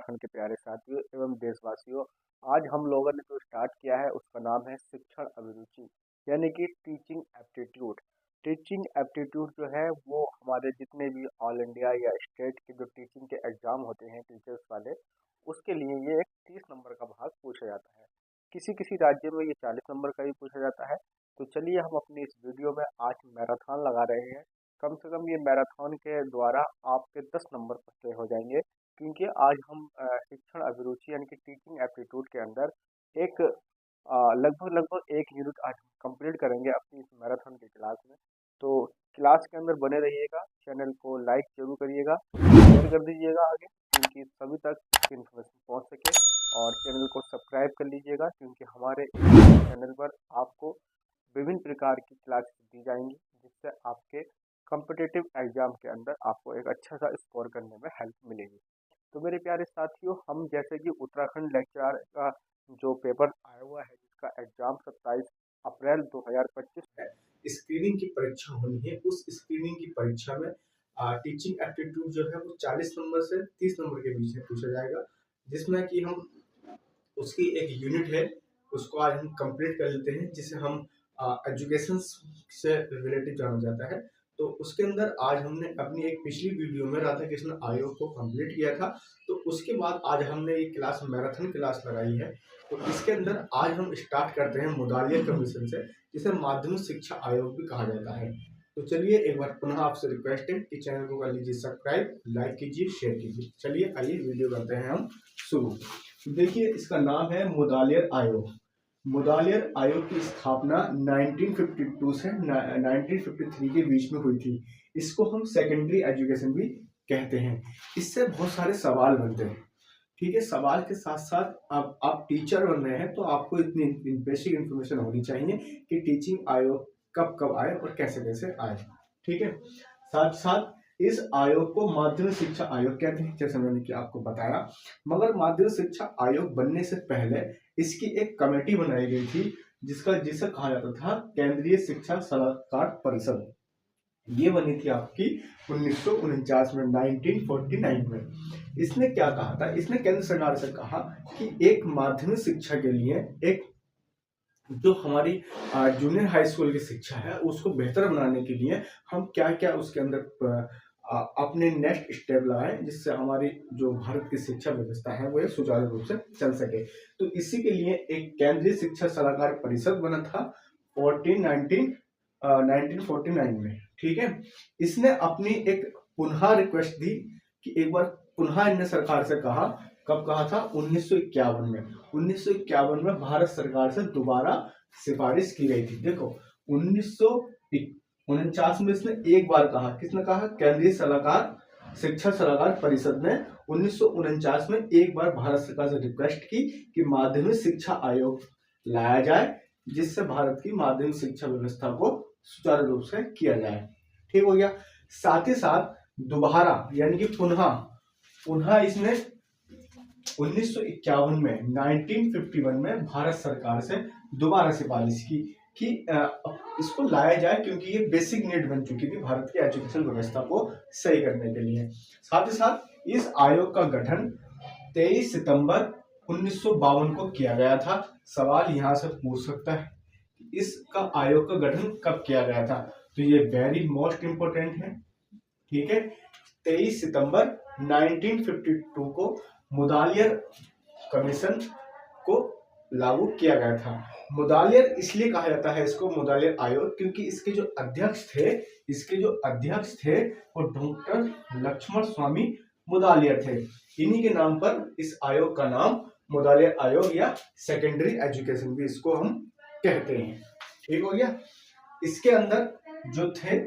उत्तराखंड के प्यारे साथियों एवं देशवासियों। आज हम लोगों ने जो स्टार्ट किया है उसका नाम है शिक्षण अभिरुचि, यानी कि टीचिंग एप्टीट्यूड। टीचिंग एप्टीट्यूड जो है वो हमारे जितने भी ऑल इंडिया या स्टेट के जो टीचिंग के एग्जाम होते हैं टीचर्स वाले, उसके लिए ये एक 30 नंबर का भाग पूछा जाता है। किसी किसी राज्य में ये 40 नंबर का भी पूछा जाता है। तो चलिए हम अपनी इस वीडियो में आज मैराथन लगा रहे हैं। कम से कम ये मैराथन के द्वारा आपके 10 नंबर पक्के हो जाएंगे, क्योंकि आज हम शिक्षण अभिरुचि यानी कि टीचिंग एप्टीट्यूड के अंदर एक लगभग लगभग एक यूनिट आज हम कंप्लीट करेंगे अपनी इस मैराथन की क्लास में। तो क्लास के अंदर बने रहिएगा, चैनल को लाइक जरूर करिएगा, शेयर कर दीजिएगा आगे, क्योंकि सभी तक इन्फॉर्मेशन पहुंच सके। और चैनल को सब्सक्राइब कर लीजिएगा, क्योंकि हमारे चैनल पर आपको विभिन्न प्रकार की क्लासेस दी जाएंगी, जिससे आपके कॉम्पिटिटिव एग्जाम के अंदर आपको एक अच्छा सा स्कोर करने में हेल्प मिलेगी। तो मेरे प्यारे साथियों, हम जैसे कि उत्तराखंड लेक्चरर का जो पेपर आया हुआ है, जिसका एग्जाम 27 अप्रैल 2025 है, स्क्रीनिंग की परीक्षा होनी है। उस स्क्रीनिंग की परीक्षा में टीचिंग एप्टीट्यूड जो है वो 40 नंबर से 30 नंबर के बीच में पूछा जाएगा, जिसमें कि हम उसकी एक यूनिट है, उसको आज हम कंप्लीट कर लेते हैं, जिसे हम एजुकेशन से रिलेटेड जाना जाता है। तो उसके अंदर आज हमने अपनी एक पिछली वीडियो में राधा कृष्ण आयोग को कंप्लीट किया था। तो उसके बाद आज हमने ये क्लास मैराथन क्लास लगाई है। तो इसके अंदर आज हम स्टार्ट करते हैं मुदालिया कमीशन से, जिसे माध्यमिक शिक्षा आयोग भी कहा जाता है। तो चलिए एक बार पुनः आपसे रिक्वेस्ट है कि चैनल को कर लीजिए सब्सक्राइब, लाइक कीजिए, शेयर कीजिए। चलिए आइए वीडियो करते हैं हम शुरू। देखिए इसका नाम है मुदालियर आयोग। मुदालियर आयोग की स्थापना 1952 से 1953 के बीच में हुई थी। इसको हम सेकेंडरी एजुकेशन भी कहते हैं। इससे बहुत सारे सवाल बनते हैं। ठीक है, सवाल के साथ साथ आप टीचर बन रहे हैं तो आपको इतनी बेसिक इन्फॉर्मेशन होनी चाहिए कि टीचिंग आयोग कब कब आए और कैसे कैसे आए। ठीक है, साथ साथ इस आयोग को माध्यमिक शिक्षा आयोग कहते हैं, जैसे मैंने कि आपको बताया। मगर माध्यमिक शिक्षा आयोग बनने से पहले इसकी एक कमेटी बनाई गई थी, जिसे कहा जाता था केंद्रीय शिक्षा सलाहकार परिषद। ये बनी थी आपकी 1949 में, 1949 में। इसने क्या कहा था, इसने केंद्र सरकार से कहा कि एक माध्यमिक शिक्षा के लिए एक जो हमारी जूनियर हाई स्कूल की शिक्षा है उसको बेहतर बनाने के लिए हम क्या क्या उसके अंदर अपने नेक्स्ट स्टेप लगाएं, जिससे हमारी जो भारत की शिक्षा व्यवस्था है वो सुचारू रूप से चल सके। तो इसी के लिए एक केंद्रीय शिक्षा सलाहकार परिषद बना था 1949 में। ठीक है, इसने अपनी एक पुनः रिक्वेस्ट दी कि एक बार पुनः इन्हें सरकार से कहा। कब कहा था? 1951 में। 1951 में भारत सरकार से दोबारा सिफारिश की गई थी। देखो 1949 में इसने एक बार कहा। किसने कहा? केंद्रीय सलाहकार शिक्षा सलाहकार परिषद ने 1949 में एक बार भारत सरकार से रिक्वेस्ट की कि माध्यमिक शिक्षा आयोग लाया जाए, जिससे भारत की माध्यमिक शिक्षा व्यवस्था को सुचारू रूप से किया जाए। ठीक हो गया। साथ ही साथ दोबारा यानी कि पुनः इसने 1951 में 1951 में भारत सरकार से दोबारा सिफारिश की कि इसको लाया जाए, क्योंकि ये बेसिक नीड बन चुकी थी भारत की एजुकेशन व्यवस्था को सही करने के लिए। साथ ही साथ इस आयोग का गठन 23 सितंबर 1952 को किया गया था। सवाल यहाँ से पूछ सकता है, इसका आयोग का गठन कब किया गया था? तो ये वेरी मोस्ट इंपोर्टेंट है। ठीक है, 23 सितंबर 1952 को मुदालियर कमीशन को लागू किया गया था। मुदालियर इसलिए कहा जाता है इसको मुदालियर आयोग, क्योंकि इसके जो अध्यक्ष थे वो डॉक्टर लक्ष्मण स्वामी मुदालियर थे। इन्हीं के नाम पर इस आयोग का नाम मुदालियर आयोग या सेकेंडरी एजुकेशन भी इसको हम कहते हैं। ठीक हो गया। इसके अंदर जो थे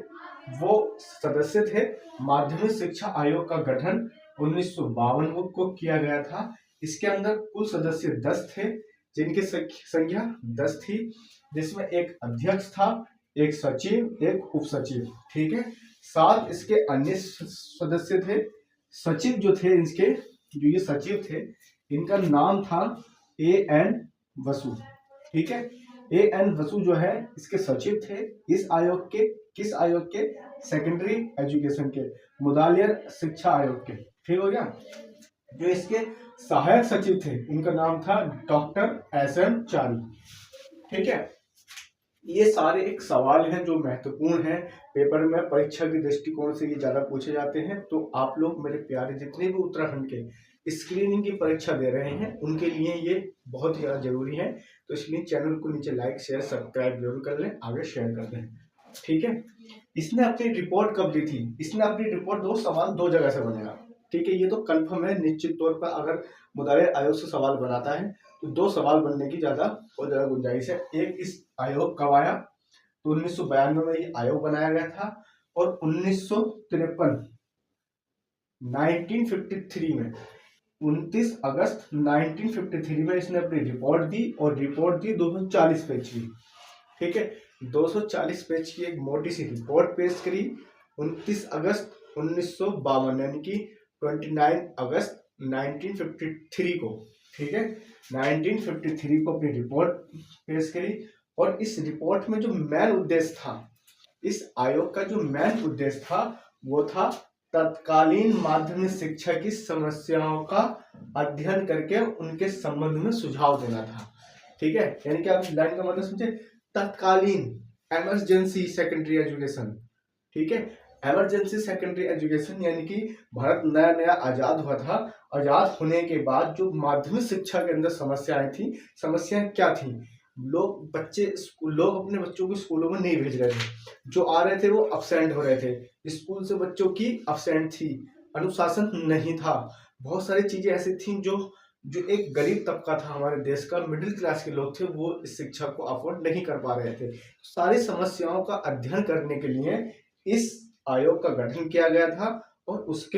वो सदस्य थे। माध्यमिक शिक्षा आयोग का गठन 1952 को किया गया था। इसके अंदर कुल सदस्य 10 थे, जिनकी संख्या 10 थी, जिसमें एक अध्यक्ष था, एक सचिव, एक उप सचिव। ठीक है, 7 इसके अन्य सदस्य थे। सचिव जो थे इसके, जो ये सचिव थे, इनका नाम था A.N. वसु। ठीक है, A.N. वसु जो है इसके सचिव थे इस आयोग के। किस आयोग के? सेकेंडरी एजुकेशन के, मुदालियर शिक्षा आयोग के। ठीक हो गया। जो इसके सहायक सचिव थे उनका नाम था डॉक्टर एस.एन. चारी। ठीक है, ये सारे एक सवाल हैं जो महत्वपूर्ण हैं, पेपर में परीक्षा के दृष्टिकोण से ये ज्यादा पूछे जाते हैं। तो आप लोग मेरे प्यारे जितने भी उत्तराखंड के स्क्रीनिंग की परीक्षा दे रहे हैं उनके लिए ये बहुत ही ज्यादा जरूरी है। तो इसलिए चैनल को नीचे लाइक शेयर सब्सक्राइब जरूर कर लें, आगे शेयर कर दें। ठीक है, इसने अपनी रिपोर्ट कब दी थी? इसने अपनी रिपोर्ट दो सवाल दो जगह से बनेगा। ठीक है, ये तो कंफर्म है निश्चित तौर पर, अगर मुदारे आयोग से सवाल बनाता है तो दो सवाल बनने की बहुत ज्यादा गुंजाइश है। एक, इस आयोग कब आया? तो 1992 में ये आयोग बनाया गया था, और 1953 में 29 अगस्त 1953 में इसने अपनी रिपोर्ट दी, और रिपोर्ट दी 240 पेज की। ठीक है, 240 पेज की एक मोटी सी रिपोर्ट पेश करी 29 अगस्त 1952 यानी कि 29 अगस्त 1953 को। ठीक है, 1953 को अपनी रिपोर्ट पेश करी, और इस रिपोर्ट में जो मेन उद्देश्य था, इस आयोग का जो मेन उद्देश्य था वो था तत्कालीन माध्यमिक शिक्षा की समस्याओं का अध्ययन करके उनके संबंध में सुझाव देना था। ठीक है, यानी कि आप लाइन का मतलब समझे, तत्कालीन इमरजेंसी सेकेंडरी एजुकेशन। ठीक है, इमरजेंसी सेकेंडरी एजुकेशन यानी कि भारत नया नया आजाद हुआ था। आजाद होने के बाद जो माध्यमिक शिक्षा के अंदर समस्याएं थी, समस्याएं क्या थी? लोग अपने बच्चों को स्कूलों में नहीं भेज रहे थे, जो आ रहे थे वो अब्सेंट हो रहे थे, स्कूल से बच्चों की अब्सेंट थी, अनुशासन नहीं था, बहुत सारी चीजें ऐसी थी जो जो एक गरीब तबका था हमारे देश का, मिडिल क्लास के लोग थे, वो इस शिक्षा को अफोर्ड नहीं कर पा रहे थे। सारी समस्याओं का अध्ययन करने के लिए इस आयोग का गठन किया गया था, और उस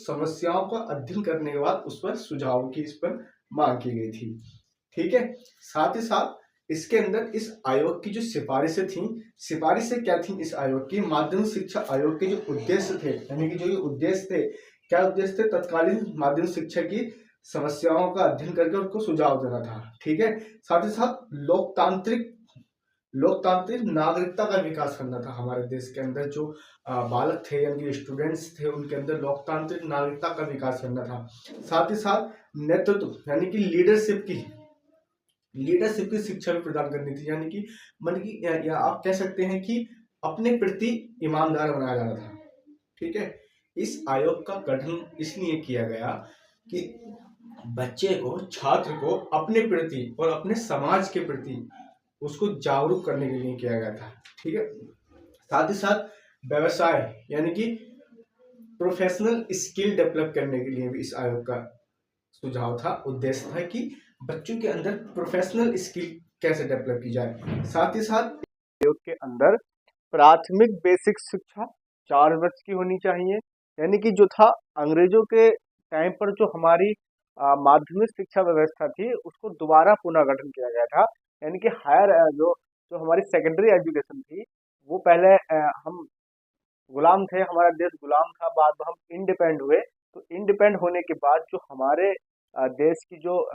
समस्याओं का अध्ययन करने के बाद उस पर सुझाव की इस पर मांग की गई थी। ठीक है, साथ ही साथ इसके अंदर इस आयोग की जो सिफारिशें थी, सिफारिशें क्या थी इस आयोग की? माध्यमिक शिक्षा आयोग के जो उद्देश्य थे, यानी कि जो ये उद्देश्य थे, क्या उद्देश्य थे? तत्कालीन माध्यमिक शिक्षा की समस्याओं का अध्ययन करके उनको सुझाव देना था। ठीक है, साथ ही साथ लोकतांत्रिक नागरिकता का विकास करना था हमारे देश के अंदर। जो बालक थे यानी स्टूडेंट्स थे, उनके अंदर लोकतांत्रिक नागरिकता का विकास करना था। साथ ही साथ नेतृत्व यानी कि लीडरशिप की शिक्षा भी प्रदान करनी थी, यानी कि या आप कह सकते हैं कि अपने प्रति ईमानदार बनाया जाना था। ठीक है, इस आयोग का गठन इसलिए किया गया कि बच्चे को, छात्र को अपने प्रति और अपने समाज के प्रति उसको जागरूक करने के लिए किया गया था। ठीक है, साथ ही साथ व्यवसाय यानी कि प्रोफेशनल स्किल डेवलप करने के लिए भी इस आयोग का सुझाव था, उद्देश्य था कि बच्चों के अंदर प्रोफेशनल स्किल कैसे डेवलप की जाए। साथ ही साथ आयोग के अंदर प्राथमिक बेसिक शिक्षा 4 वर्ष की होनी चाहिए, यानी कि जो था अंग्रेजों के टाइम पर जो हमारी माध्यमिक शिक्षा व्यवस्था थी उसको दोबारा पुनः गठन किया गया था। यानी कि हायर जो जो हमारी सेकेंडरी एजुकेशन थी वो पहले हम गुलाम थे, हमारा देश गुलाम था, बाद में हम इंडिपेंड हुए। तो इंडिपेंड होने के बाद जो हमारे देश की जो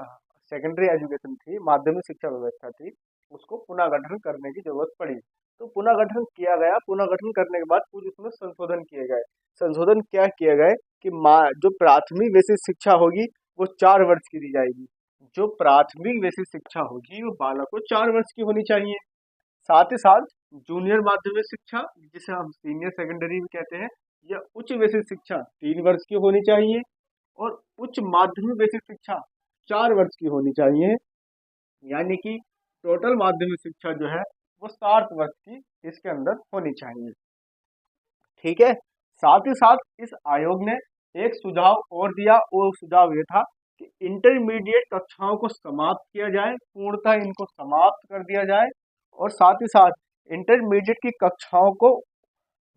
सेकेंडरी एजुकेशन थी, माध्यमिक शिक्षा व्यवस्था थी, उसको पुनः गठन करने की जरूरत पड़ी। तो पुनः गठन किया गया, पुनः गठन करने के बाद कुछ उसमें संशोधन किए गए। संशोधन क्या किए गए कि जो प्राथमिक बेसिक शिक्षा होगी वो 4 वर्ष की दी जाएगी। जो प्राथमिक बेसिक शिक्षा होगी वो बालक को 4 वर्ष की होनी चाहिए। साथ ही साथ जूनियर माध्यमिक शिक्षा, जिसे हम सीनियर सेकेंडरी भी कहते हैं, या उच्च बेसिक शिक्षा 3 वर्ष की होनी चाहिए, और उच्च माध्यमिक बेसिक शिक्षा 4 वर्ष की होनी चाहिए। यानी कि टोटल माध्यमिक शिक्षा जो है वो 7 वर्ष की इसके अंदर होनी चाहिए। ठीक है, साथ ही साथ इस आयोग ने एक सुझाव और दिया, और सुझाव ये था कि इंटरमीडिएट कक्षाओं को समाप्त किया जाए, पूर्णतः इनको समाप्त कर दिया जाए, और साथ ही साथ इंटरमीडिएट की कक्षाओं को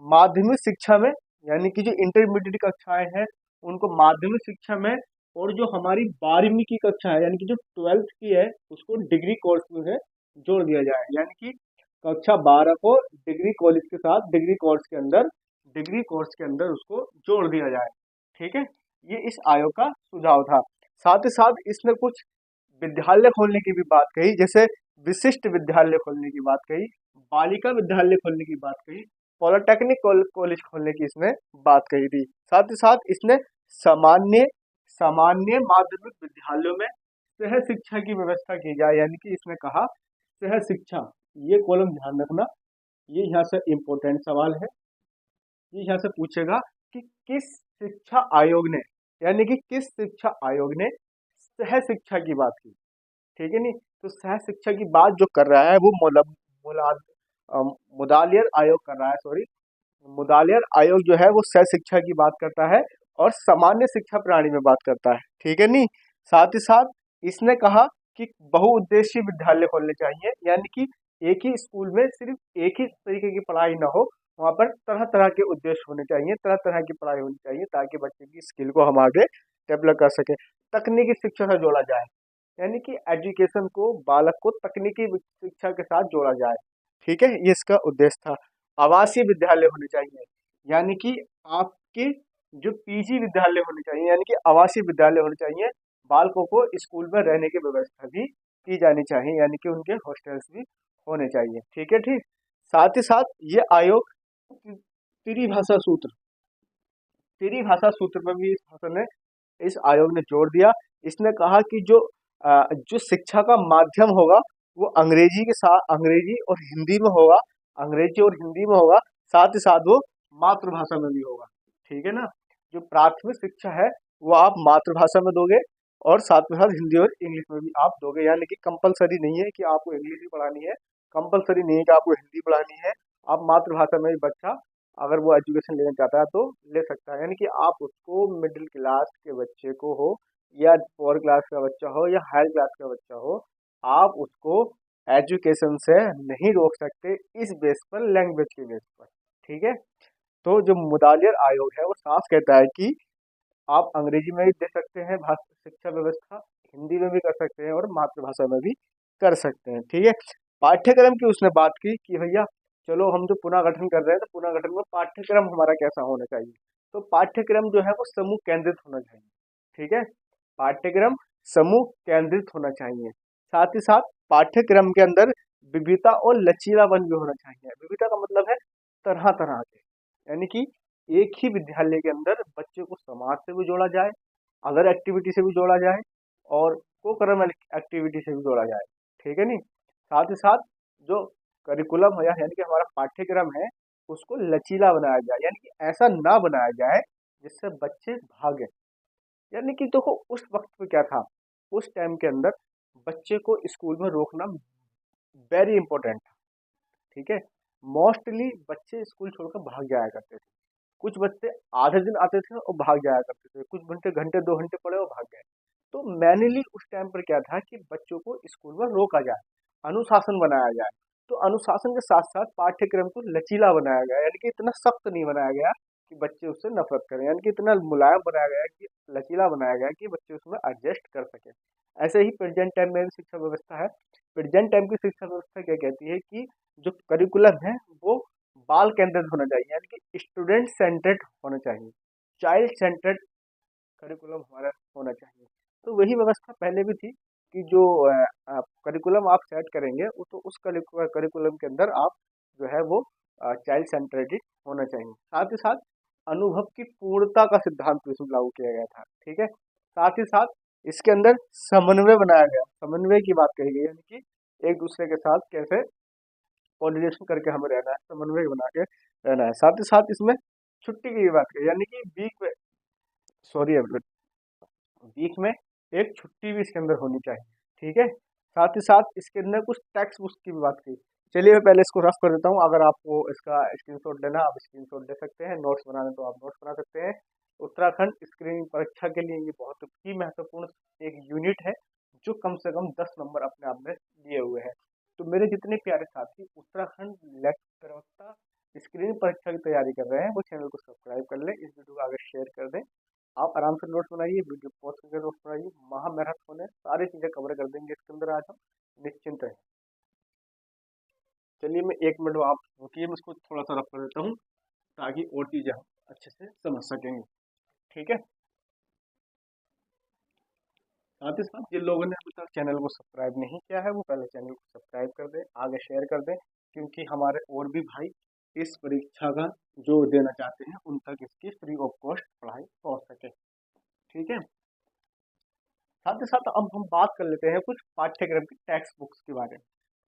माध्यमिक शिक्षा में, यानी कि जो इंटरमीडिएट कक्षाएं हैं उनको माध्यमिक शिक्षा में, और जो हमारी 12वीं की कक्षा है यानी कि जो 12th की है उसको डिग्री कोर्स में जोड़ दिया जाए। यानी कि कक्षा 12 को डिग्री कॉलेज के साथ डिग्री कोर्स के अंदर उसको जोड़ दिया जाए। ठीक है, ये इस आयोग का सुझाव था। साथ ही साथ इसने कुछ विद्यालय खोलने की भी बात कही, जैसे विशिष्ट विद्यालय खोलने की बात कही, बालिका विद्यालय खोलने की बात कही, पॉलिटेक्निक कॉलेज खोलने की इसने बात कही थी। साथ ही साथ इसने सामान्य सामान्य माध्यमिक विद्यालयों में सह शिक्षा की व्यवस्था की जाए, यानी कि इसने कहा सह शिक्षा। ये कॉलम ध्यान रखना, ये यहाँ से इम्पोर्टेंट सवाल है। ये यहाँ से पूछेगा कि किस शिक्षा आयोग ने, यानी कि किस शिक्षा आयोग ने सह शिक्षा की बात की। ठीक है नहीं, तो सह शिक्षा की बात जो कर रहा है वो मुलाद मुदालियर आयोग कर रहा है, सॉरी, मुदालियर आयोग जो है वो सह शिक्षा की बात करता है और सामान्य शिक्षा प्रणाली में बात करता है। ठीक है नहीं, साथ ही साथ इसने कहा कि बहुउद्देशीय विद्यालय खोलने चाहिए, यानी कि एक ही स्कूल में सिर्फ एक ही तरीके की पढ़ाई ना हो, वहाँ पर तरह तरह के उद्देश्य होने चाहिए, तरह तरह की पढ़ाई होनी चाहिए, ताकि बच्चे की स्किल को हम आगे डेवलप कर सके। तकनीकी शिक्षा से जोड़ा जाए, यानी कि एजुकेशन को, बालक को तकनीकी शिक्षा के साथ जोड़ा जाए। ठीक है, ये इसका उद्देश्य था। आवासीय विद्यालय होने चाहिए, यानी कि आपके जो पीजी विद्यालय होने चाहिए, यानी कि आवासीय विद्यालय होने चाहिए। बालकों को स्कूल में रहने की व्यवस्था भी की जानी चाहिए, यानी कि उनके हॉस्टल्स भी होने चाहिए। ठीक है, ठीक। साथ ही साथ ये आयोग त्रिभाषा सूत्र, त्रिभाषा सूत्र पर भी इस आयोग ने जोर दिया। इसने कहा कि जो शिक्षा का माध्यम होगा वो अंग्रेजी के साथ, अंग्रेजी और हिंदी में होगा, अंग्रेजी और हिंदी में होगा, साथ ही साथ वो मातृभाषा में भी होगा। ठीक है ना, जो प्राथमिक शिक्षा है वो आप मातृभाषा में दोगे और साथ में साथ हिंदी और इंग्लिश में भी आप दोगे, यानी कि कंपलसरी नहीं है कि आपको इंग्लिश ही पढ़ानी है, कंपलसरी नहीं है कि आपको हिंदी पढ़ानी है। आप मातृभाषा में भी बच्चा अगर वो एजुकेशन लेना चाहता है तो ले सकता है, यानी कि आप उसको मिडिल क्लास के बच्चे को हो या लोअर क्लास का बच्चा हो या हायर क्लास का बच्चा हो, आप उसको एजुकेशन से नहीं रोक सकते इस बेस पर, लैंग्वेज के बेस पर। ठीक है, तो जो मुदालियर आयोग है वो साफ कहता है कि आप अंग्रेजी में भी दे सकते हैं भाषा शिक्षा व्यवस्था, हिंदी में भी कर सकते हैं और मातृभाषा में भी कर सकते हैं। ठीक है, पाठ्यक्रम की उसने बात की कि भैया चलो हम जो पुनर्गठन कर रहे हैं तो पुनर्गठन में पाठ्यक्रम हमारा कैसा होना चाहिए। तो पाठ्यक्रम जो है वो समूह केंद्रित होना चाहिए। ठीक है, पाठ्यक्रम समूह केंद्रित होना चाहिए। साथ ही साथ पाठ्यक्रम के अंदर विविधता और लचीलापन भी होना चाहिए। विविधता का मतलब है तरह तरह के, यानी कि एक ही विद्यालय के अंदर बच्चे को समाज से भी जोड़ा जाए, अदर एक्टिविटी से भी जोड़ा जाए और को करम एक्टिविटी से भी जोड़ा जाए। ठीक है नहीं, साथ ही साथ जो करिकुलम है यानी कि हमारा पाठ्यक्रम है उसको लचीला बनाया जाए, यानी कि ऐसा ना बनाया जाए जिससे बच्चे भागे। यानी कि देखो उस वक्त पे क्या था, उस टाइम के अंदर बच्चे को स्कूल में रोकना वेरी इंपॉर्टेंट था। ठीक है, मोस्टली बच्चे स्कूल छोड़कर भाग जाया करते थे। कुछ बच्चे आधे दिन आते थे और भाग जाया करते थे, कुछ घंटे घंटे 2 घंटे पढ़े और भाग गए। तो मैनली उस टाइम पर क्या था कि बच्चों को स्कूल में रोका जाए, अनुशासन बनाया जाए। तो अनुशासन के साथ साथ पाठ्यक्रम को लचीला बनाया गया, यानी कि इतना सख्त नहीं बनाया गया कि बच्चे उससे नफरत करें, यानी कि इतना मुलायम बनाया गया कि लचीला बनाया गया कि बच्चे उसमें एडजस्ट कर सके। ऐसे ही प्रेजेंट टाइम में भी शिक्षा व्यवस्था है। प्रेजेंट टाइम की शिक्षा व्यवस्था क्या कहती है कि जो करिकुलम है वो बाल केंद्रित होना चाहिए, यानी कि स्टूडेंट सेंटर्ड होना चाहिए, चाइल्ड सेंटर्ड करिकुलम हमारा होना चाहिए। तो वही व्यवस्था पहले भी थी कि जो करिकुलम आप सेट करेंगे वो तो उस करिकुलम के अंदर आप जो है वो चाइल्ड सेंटर्ड ही होना चाहिए। साथ ही साथ अनुभव की पूर्णता का सिद्धांत भी इसमें लागू किया गया था। ठीक है, साथ ही साथ इसके अंदर समन्वय बनाया गया, समन्वय की बात कही गई, यानी कि एक दूसरे के साथ कैसे कोऑर्डिनेशन करके हमें रहना है, समन्वय बना के रहना है। साथ ही साथ इसमें छुट्टी की भी बात करी, यानी कि वीक में, सॉरी वीक में एक छुट्टी भी इसके अंदर होनी चाहिए। ठीक है, साथ ही साथ इसके अंदर कुछ टेक्स्ट बुक्स की भी बात की। चलिए मैं पहले इसको रफ कर देता हूँ, अगर आपको इसका स्क्रीनशॉट लेना आप स्क्रीनशॉट ले सकते हैं, नोट्स बनाने तो आप नोट्स बना सकते हैं। उत्तराखंड स्क्रीनिंग परीक्षा के लिए ये बहुत ही महत्वपूर्ण एक यूनिट है जो कम से कम 10 नंबर अपने आप में लिए हुए हैं। तो मेरे जितने प्यारे साथी उत्तराखंड प्रवक्ता स्क्रीनिंग परीक्षा की तैयारी कर रहे हैं वो चैनल को सब्सक्राइब कर लें, इस वीडियो को आगे शेयर कर दें। आप आराम से नोट्स बनाइए, वीडियो पॉज करके नोट्स बनाइए, महामैराथन है, सारी चीज़ें कवर कर देंगे इसके अंदर आज हम, निश्चिंत रहें। चलिए मैं 1 मिनट आप रुकिए, मैं इसको थोड़ा सा रफ कर देता हूँ ताकि और चीज़ें हम अच्छे से समझ सकेंगे। ठीक है, साथ ही साथ जिन लोगों ने अभी तक चैनल को सब्सक्राइब नहीं किया है वो पहले चैनल को सब्सक्राइब कर दें, आगे शेयर कर दें, क्योंकि हमारे और भी भाई इस परीक्षा का जो देना चाहते हैं उन तक इसकी फ्री ऑफ कॉस्ट पढ़ाई पहुँच सके। ठीक है, साथ ही साथ अब हम बात कर लेते हैं कुछ पाठ्यक्रम की टेक्स्ट बुक्स के बारे में।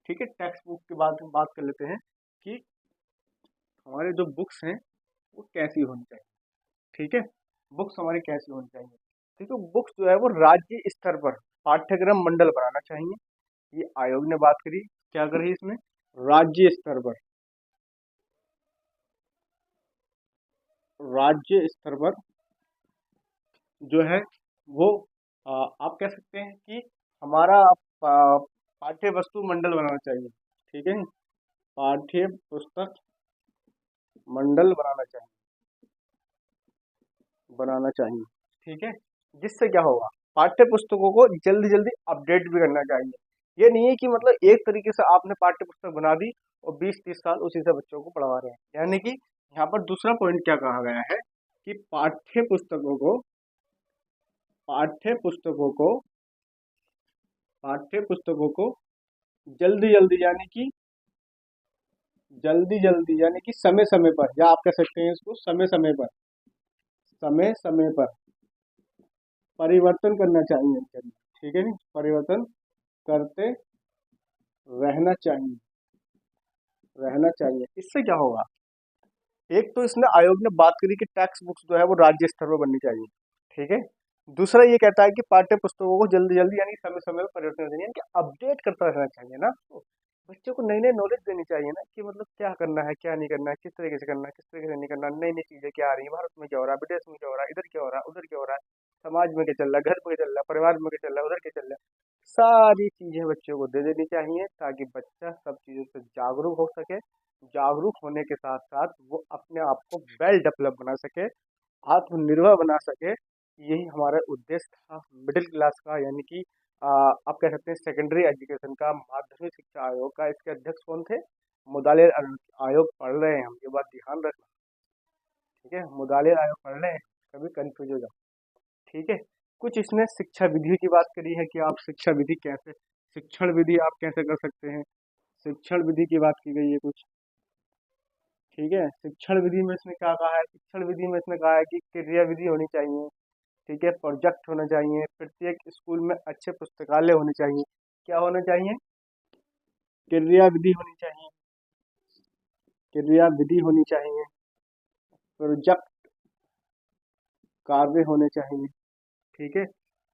ठीक है, टेक्स्ट बुक के बाद हम बात कर लेते हैं कि हमारे जो बुक्स हैं वो कैसी होनी चाहिए। ठीक है, बुक्स हमारी कैसी होनी चाहिए। ठीक है, बुक्स जो है वो राज्य स्तर पर पाठ्यक्रम मंडल बनाना चाहिए। ये आयोग ने बात करी, क्या करी इसमें, राज्य स्तर पर, राज्य स्तर पर जो है वो आप कह सकते हैं कि हमारा पाठ्य वस्तु मंडल बनाना चाहिए। ठीक है, पाठ्य पुस्तक मंडल बनाना चाहिए। ठीक है, जिससे क्या होगा, पाठ्य पुस्तकों को जल्दी जल्दी अपडेट भी करना चाहिए। ये नहीं है कि मतलब एक तरीके से आपने पाठ्य पुस्तक बना दी और 20-30 साल उसी से बच्चों को पढ़वा रहे हैं। यानी कि यहाँ पर दूसरा पॉइंट क्या कहा गया है कि पाठ्य पुस्तकों को पाठ्य पुस्तकों को जल्दी जल्दी यानी कि समय समय पर, या आप कह सकते हैं इसको समय समय पर परिवर्तन करना चाहिए। ठीक है, नहीं, परिवर्तन करते रहना चाहिए। इससे क्या होगा, एक तो इसने आयोग ने बात करी कि टेक्स्ट बुक्स जो है वो राज्य स्तर पर बननी चाहिए। ठीक है, दूसरा ये कहता है कि पाठ्य पुस्तकों को जल्दी जल्दी यानी समय समय पर परिवर्तन करना चाहिए, यानी कि अपडेट करता रहना चाहिए ना। तो बच्चों को नई नई नॉलेज देनी चाहिए ना, कि मतलब क्या करना है क्या नहीं करना है, किस तरीके से करना है किस तरीके से नहीं करना, नई नई चीजें क्या आ रही है, भारत में क्या हो रहा है, विदेश में क्या हो रहा है, इधर क्या हो रहा है उधर क्या हो रहा है, समाज में क्या चल रहा है, घर में क्या चल रहा है, परिवार में क्या चल रहा है, उधर क्या चल रहा है। सारी चीजें बच्चों को दे देनी चाहिए ताकि बच्चा सब चीजों से जागरूक हो सके। जागरूक होने के साथ साथ वो अपने आप को वेल डेवलप बना सके, आत्मनिर्भर बना सके। यही हमारा उद्देश्य था मिडिल क्लास का, यानी कि आप कह सकते हैं सेकेंडरी एजुकेशन का, माध्यमिक शिक्षा आयोग का। इसके अध्यक्ष कौन थे, मुदालिर आयोग पढ़ रहे हैं हम, ये बात ध्यान रखना। ठीक है, मुदालिर आयोग पढ़ रहे हैं, कभी कंफ्यूज हो जाओ। ठीक है, कुछ इसने शिक्षा विधि की बात करी है कि आप शिक्षा विधि कैसे, शिक्षण विधि आप कैसे कर सकते हैं, शिक्षण विधि की बात की गई है कुछ। ठीक है, शिक्षण विधि में इसने क्या कहा है, शिक्षण विधि में इसने कहा है कि क्रिया विधि होनी चाहिए। ठीक है, प्रोजेक्ट होना चाहिए, प्रत्येक स्कूल में अच्छे पुस्तकालय होने चाहिए। क्या होना चाहिए, क्रिया विधि होनी चाहिए, क्रिया विधि होनी चाहिए, प्रोजेक्ट कार्य होने चाहिए। ठीक है,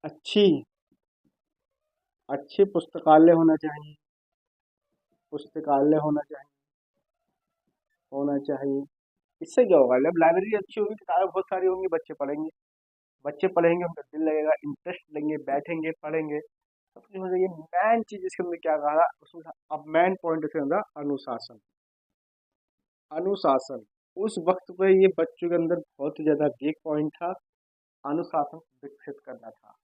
अच्छी अच्छे पुस्तकालय होना चाहिए। इससे क्या होगा, जब लाइब्रेरी अच्छी होगी, किताबें बहुत सारी होंगी, बच्चे पढ़ेंगे, उनका दिल लगेगा, इंटरेस्ट लेंगे, बैठेंगे पढ़ेंगे, सब कुछ हो जाएगी। मेन चीज इसके अंदर क्या कहा उसमें, अब मेन पॉइंट इसके अंदर अनुशासन। अनुशासन उस वक्त पे ये बच्चों के अंदर बहुत ही ज्यादा वीक पॉइंट था। अनुशासन विकसित करना था।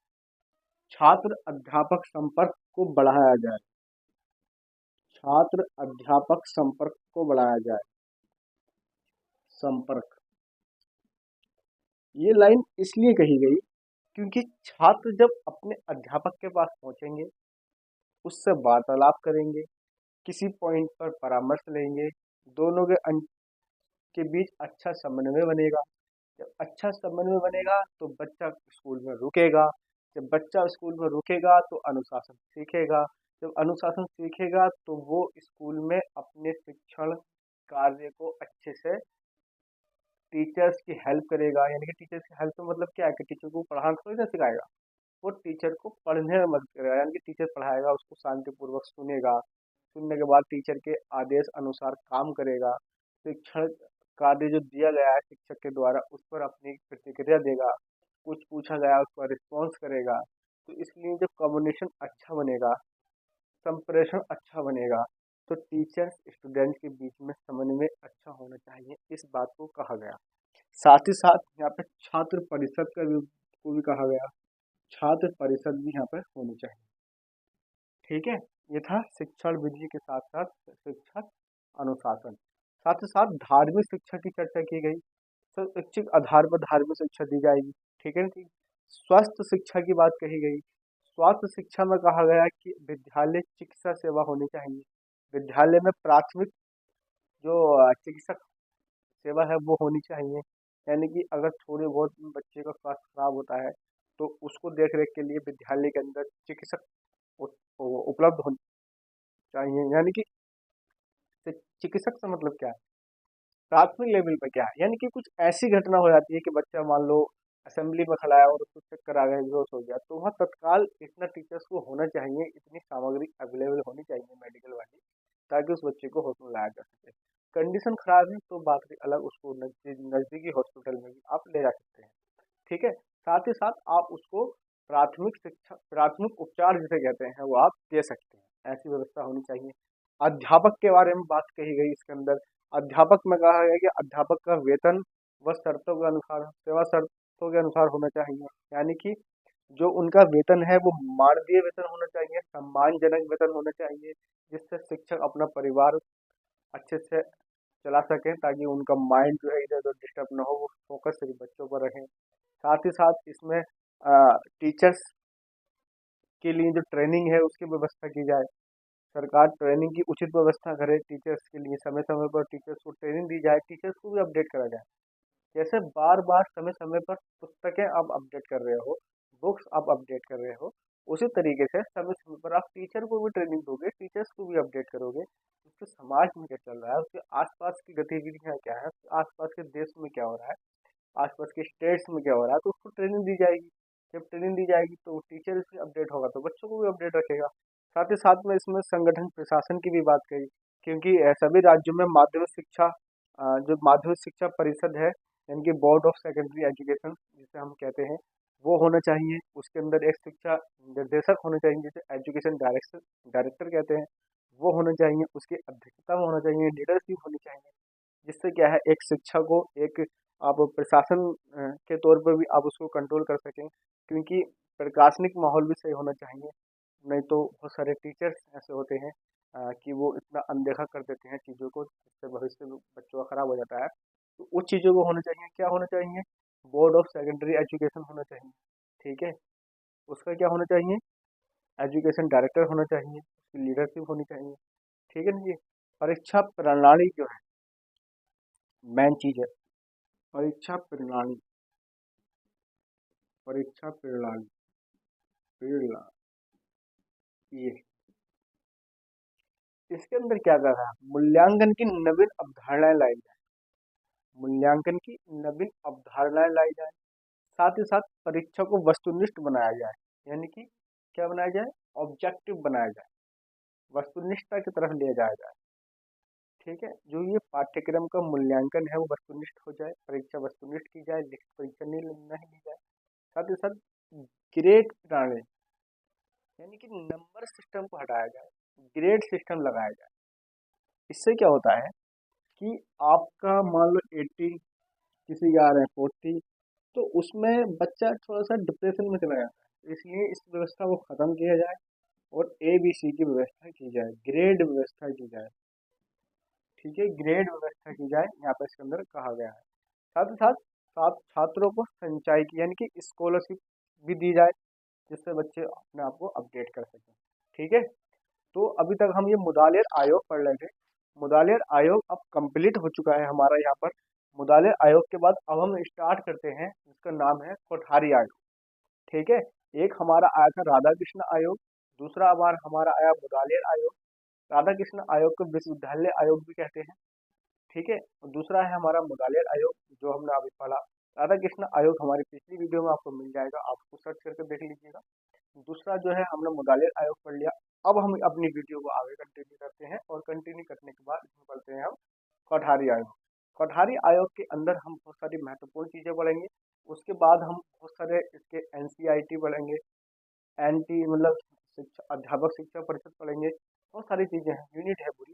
छात्र अध्यापक संपर्क को बढ़ाया जाए, छात्र अध्यापक संपर्क को बढ़ाया जाए, संपर्क। ये लाइन इसलिए कही गई क्योंकि छात्र जब अपने अध्यापक के पास पहुंचेंगे, उससे वार्तालाप करेंगे, किसी पॉइंट पर परामर्श लेंगे, दोनों के बीच अच्छा समन्वय बनेगा। जब अच्छा समन्वय बनेगा तो बच्चा स्कूल में रुकेगा, जब बच्चा स्कूल में रुकेगा तो अनुशासन सीखेगा, जब अनुशासन सीखेगा तो वो स्कूल में अपने शिक्षण कार्य को अच्छे से टीचर्स की हेल्प करेगा। यानी कि टीचर्स की हेल्प मतलब क्या है कि टीचर को पढ़ाना थोड़ी ना सिखाएगा, वो टीचर को पढ़ने में मदद करेगा। यानी कि टीचर पढ़ाएगा, उसको शांतिपूर्वक सुनेगा, सुनने के बाद टीचर के आदेश अनुसार काम करेगा, शिक्षण कार्य जो दिया गया है शिक्षक के द्वारा उस पर अपनी प्रतिक्रिया देगा, कुछ पूछा गया उस पर रिस्पॉन्स करेगा। तो इसलिए जब कम्युनिकेशन अच्छा बनेगा, संप्रेषण अच्छा बनेगा, तो टीचर्स स्टूडेंट के बीच में समन्वय अच्छा होना चाहिए, इस बात को कहा गया। साथ ही साथ यहाँ पे छात्र परिषद को भी कहा गया, छात्र परिषद भी यहाँ पर होनी चाहिए। ठीक है, ये था शिक्षण विधि के साथ साथ शिक्षक अनुशासन। साथ ही साथ धार्मिक शिक्षा की चर्चा की गई, तो शैक्षिक आधार पर धार्मिक शिक्षा दी जाएगी। ठीक है ना। स्वास्थ्य शिक्षा की बात कही गई, स्वास्थ्य शिक्षा में कहा गया कि विद्यालय चिकित्सा सेवा होनी चाहिए, विद्यालय में प्राथमिक जो चिकित्सक सेवा है वो होनी चाहिए। यानी कि अगर थोड़े बहुत बच्चे का स्वास्थ्य खराब होता है तो उसको देख रेख के लिए विद्यालय के अंदर चिकित्सक उपलब्ध होने चाहिए। यानी कि चिकित्सक से मतलब क्या है, प्राथमिक लेवल पे क्या है, यानी कि कुछ ऐसी घटना हो जाती है कि बच्चा मान लो असेंबली में खड़ा है और उसको चक्कर आ गया, बेहोश हो गया, तो वहाँ तत्काल इतना टीचर्स को होना चाहिए, इतनी सामग्री अवेलेबल होनी चाहिए मेडिकल वाली, ताकि उस बच्चे को होश में लाया जा सके। कंडीशन खराब है तो बात की अलग, उसको नजदीकी हॉस्पिटल में भी आप ले जा सकते हैं। ठीक है, साथ ही साथ आप उसको प्राथमिक शिक्षा, प्राथमिक उपचार जिसे कहते हैं, वो आप दे सकते हैं। ऐसी व्यवस्था होनी चाहिए। अध्यापक के बारे में बात कही गई इसके अंदर। अध्यापक में कहा गया कि अध्यापक का वेतन व शर्तों के अनुसार, सेवा शर्तों के अनुसार होना चाहिए। यानी कि जो उनका वेतन है वो मानवीय वेतन होना चाहिए, सम्मानजनक वेतन होना चाहिए, जिससे शिक्षक अपना परिवार अच्छे से चला सकें, ताकि उनका माइंड जो है इधर उधर डिस्टर्ब ना हो, वो फोकस सिर्फ बच्चों पर रखें। साथ ही साथ इसमें टीचर्स के लिए जो ट्रेनिंग है उसकी व्यवस्था की जाए। सरकार ट्रेनिंग की उचित व्यवस्था करे टीचर्स के लिए, समय समय पर टीचर्स को ट्रेनिंग दी जाए, टीचर्स को भी अपडेट करा जाए। जैसे बार बार समय समय पर पुस्तकें आप अपडेट कर रहे हो, बुक्स आप अपडेट कर रहे हो, उसी तरीके से समय समय पर आप टीचर को भी ट्रेनिंग दोगे, टीचर्स को भी अपडेट करोगे। उसके समाज में क्या चल रहा है, उसके आसपास की गतिविधियाँ क्या है, उसके आसपास के देश में क्या हो रहा है, आसपास के स्टेट्स में क्या हो रहा है, तो उसको ट्रेनिंग दी जाएगी। जब ट्रेनिंग दी जाएगी तो टीचर इसमें अपडेट होगा तो बच्चों को भी अपडेट रखेगा। साथ ही साथ में इसमें संगठन प्रशासन की भी बात कही, क्योंकि सभी राज्यों में माध्यमिक शिक्षा, जो माध्यमिक शिक्षा परिषद है, यानी कि बोर्ड ऑफ सेकेंडरी एजुकेशन जिसे हम कहते हैं, वो होना चाहिए। उसके अंदर एक शिक्षा निर्देशक होने चाहिए, जिसे एजुकेशन डायरेक्टर डायरेक्टर कहते हैं, वो होना चाहिए। उसकी अध्यक्षता में होना चाहिए, लीडरशिप होनी चाहिए, जिससे क्या है, एक शिक्षा को एक आप प्रशासन के तौर पर भी आप उसको कंट्रोल कर सकें। क्योंकि प्रशासनिक माहौल भी सही होना चाहिए, नहीं तो बहुत सारे टीचर्स ऐसे होते हैं कि वो इतना अनदेखा कर देते हैं चीज़ों को, जिससे भविष्य में बच्चों का खराब हो जाता है। तो उस चीज़ों को होना चाहिए, क्या होना चाहिए, बोर्ड ऑफ सेकेंडरी एजुकेशन होना चाहिए। ठीक है, उसका क्या होना चाहिए, एजुकेशन डायरेक्टर होना चाहिए, उसकी लीडरशिप होनी चाहिए। ठीक है ना जी। परीक्षा प्रणाली जो है मेन चीज़ है, परीक्षा प्रणाली, परीक्षा प्रणाली, प्रणाली, ये इसके अंदर क्या कर रहा है, मूल्यांकन की नवीन अवधारणाएं लाई जाए, मूल्यांकन की नवीन अवधारणाएं लाई जाए। साथ ही साथ परीक्षा को वस्तुनिष्ठ बनाया जाए, यानी कि क्या बनाया जाए, ऑब्जेक्टिव बनाया जाए, वस्तुनिष्ठता की तरफ ले जाया जाए। ठीक है, जो ये पाठ्यक्रम का मूल्यांकन है वो वस्तुनिष्ठ हो जाए, परीक्षा वस्तुनिष्ठ की जाए, लिखित परीक्षा नहीं ली जाए। साथ ही साथ ग्रेड प्रणाली, यानी कि नंबर सिस्टम को हटाया जाए, ग्रेड सिस्टम लगाया जाए। इससे क्या होता है कि आपका मान लो 80, किसी का आ रहे हैं 40, तो उसमें बच्चा थोड़ा सा डिप्रेशन में चला जाता है। इसलिए इस व्यवस्था को ख़त्म किया जाए और ABC की व्यवस्था की जाए, ग्रेड व्यवस्था की जाए। ठीक है, ग्रेड व्यवस्था की जाए, यहाँ पर इसके अंदर कहा गया है। साथ ही साथ छात्रों को संचय की, यानी कि स्कॉलरशिप भी दी जाए, जिससे बच्चे अपने आप को अपडेट कर सकें। ठीक है, तो अभी तक हम ये मुदालिर आयोग पढ़ रहे थे। मुदालिर आयोग अब कंप्लीट हो चुका है हमारा यहाँ पर। मुदालिर आयोग के बाद अब हम स्टार्ट करते हैं, जिसका नाम है कोठारी आयोग। ठीक है, एक हमारा आया था राधा कृष्ण आयोग, दूसरा बार हमारा आया मुदालिर आयोग। राधा कृष्ण आयोग को विश्वविद्यालय आयोग भी कहते हैं। ठीक है, और दूसरा है हमारा मुदालिर आयोग, जो हमने अभी पढ़ा। राधा कृष्ण आयोग हमारी पिछली वीडियो में आपको मिल जाएगा, आप उसको सर्च करके देख लीजिएगा। दूसरा जो है हमने मुदालिर आयोग पढ़ लिया। अब हम अपनी वीडियो को आगे कंटिन्यू करते हैं, और कंटिन्यू करने के बाद इसमें पढ़ते हैं हम कोठारी आयोग। कोठारी आयोग के अंदर हम बहुत सारी महत्वपूर्ण चीज़ें पढ़ेंगे। उसके बाद हम बहुत सारे इसके NCIT पढ़ेंगे, NT मतलब शिक्षा अध्यापक शिक्षा परिषद पढ़ेंगे। बहुत सारी चीज़ें हैं, यूनिट है पूरी,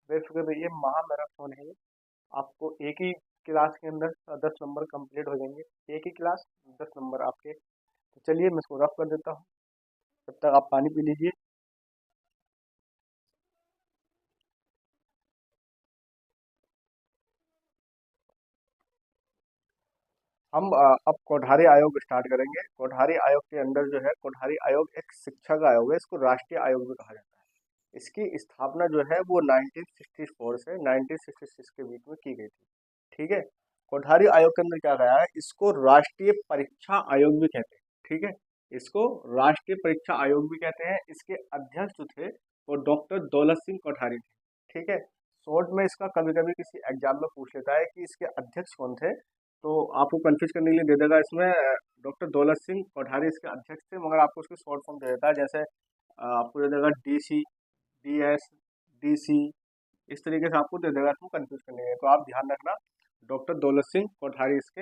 बेफिक्र रहिए, महा मैराथन है ये। आपको एक ही क्लास के अंदर 10 नंबर कंप्लीट हो जाएंगे, एक ही क्लास 10 नंबर आपके। तो चलिए मैं इसको रफ कर देता हूँ, तब तक आप पानी पी लीजिए। हम अब कोठारी आयोग स्टार्ट करेंगे। कोठारी आयोग के अंदर जो है, कोठारी आयोग एक शिक्षा का आयोग है, इसको राष्ट्रीय आयोग भी कहा जाता है। इसकी स्थापना जो है वो 1964 से 1966 के बीच में की गई थी। ठीक है, कोठारी आयोग के अंदर क्या गया है, इसको राष्ट्रीय परीक्षा आयोग भी कहते हैं। ठीक है। इसको राष्ट्रीय परीक्षा आयोग भी कहते हैं। इसके अध्यक्ष जो थे वो डॉक्टर दौलत सिंह कोठारी थे, ठीक है। शॉर्ट में इसका कभी कभी किसी एग्जाम में पूछ लेता है कि इसके अध्यक्ष कौन थे, तो आपको कंफ्यूज करने के लिए दे देगा इसमें डॉक्टर दौलत सिंह कोठारी इसके अध्यक्ष थे, मगर आपको उसकी शॉर्ट फॉर्म दे देता है, जैसे आपको दे देगा DC, DS, DC, इस तरीके से आपको दे देगा इसको कंफ्यूज करने के लिए। तो आप ध्यान रखना, डॉक्टर दौलत सिंह कोठारी इसके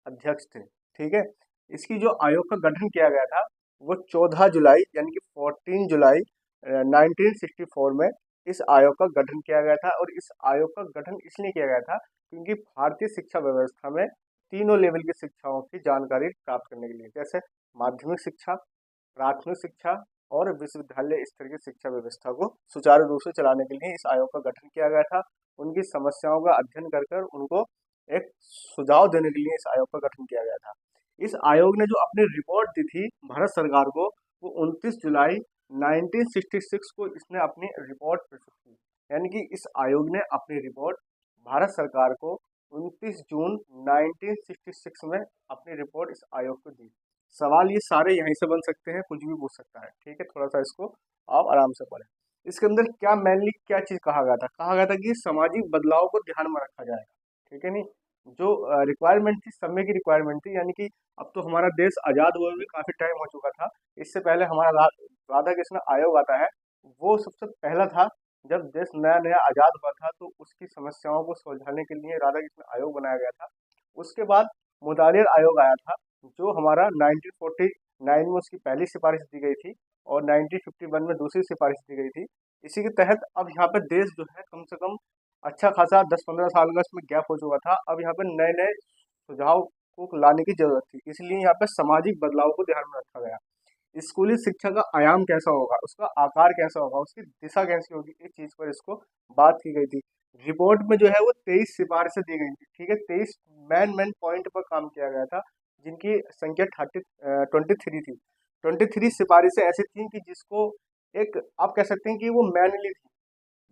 अध्यक्ष थे, ठीक है। इसकी जो आयोग का गठन किया गया था वो 14 जुलाई यानी कि 14 जुलाई 1964 में इस आयोग का गठन किया गया था। और इस आयोग का गठन इसलिए किया गया था क्योंकि भारतीय शिक्षा व्यवस्था में तीनों लेवल की शिक्षाओं की जानकारी प्राप्त करने के लिए, जैसे माध्यमिक शिक्षा, प्राथमिक शिक्षा और विश्वविद्यालय स्तर की शिक्षा व्यवस्था को सुचारू रूप से चलाने के लिए इस आयोग का गठन किया गया था। उनकी समस्याओं का अध्ययन कर कर उनको एक सुझाव देने के लिए इस आयोग का गठन किया गया था। इस आयोग ने जो अपनी रिपोर्ट दी थी भारत सरकार को, वो 29 जुलाई 1966 को इसने अपनी रिपोर्ट प्रस्तुत की। यानी कि इस आयोग ने अपनी रिपोर्ट भारत सरकार को 29 जून 1966 में अपनी रिपोर्ट इस आयोग को दी। सवाल ये सारे यहीं से बन सकते हैं, कुछ भी पूछ सकता है, ठीक है। थोड़ा सा इसको आप आराम से पढ़ें। इसके अंदर क्या मेनली क्या चीज़ कहा गया था? कहा गया था कि सामाजिक बदलाव को ध्यान में रखा जाएगा, ठीक है। नहीं, जो रिक्वायरमेंट थी, समय की रिक्वायरमेंट थी, यानी कि अब तो हमारा देश आज़ाद हुए हुए काफ़ी टाइम हो चुका था। इससे पहले हमारा राधा कृष्ण आयोग आता है, वो सबसे पहला था। जब देश नया नया आज़ाद हुआ था तो उसकी समस्याओं को सुलझाने के लिए राधा कृष्ण आयोग बनाया गया था। उसके बाद मुदालिर आयोग आया था, जो हमारा 1949 में उसकी पहली सिफारिश दी गई थी और 1951 में दूसरी सिफारिश दी गई थी। इसी के तहत अब यहाँ पे देश जो है कम से कम अच्छा खासा 10-15 साल का इसमें गैप हो चुका था। अब यहाँ पे नए नए सुझाव को लाने की जरूरत थी, इसलिए यहाँ पे सामाजिक बदलाव को ध्यान में रखा गया। स्कूली शिक्षा का आयाम कैसा होगा, उसका आकार कैसा होगा, उसकी दिशा कैसी होगी, इस चीज पर इसको बात की गई थी। रिपोर्ट में जो है वो 23 सिफारिशें दी गई थी, ठीक है। 23 मैन पॉइंट पर काम किया गया था, जिनकी संख्या 23 थी। 23 सिफारिशें ऐसी थी कि जिसको एक आप कह सकते हैं कि वो मैनली थी,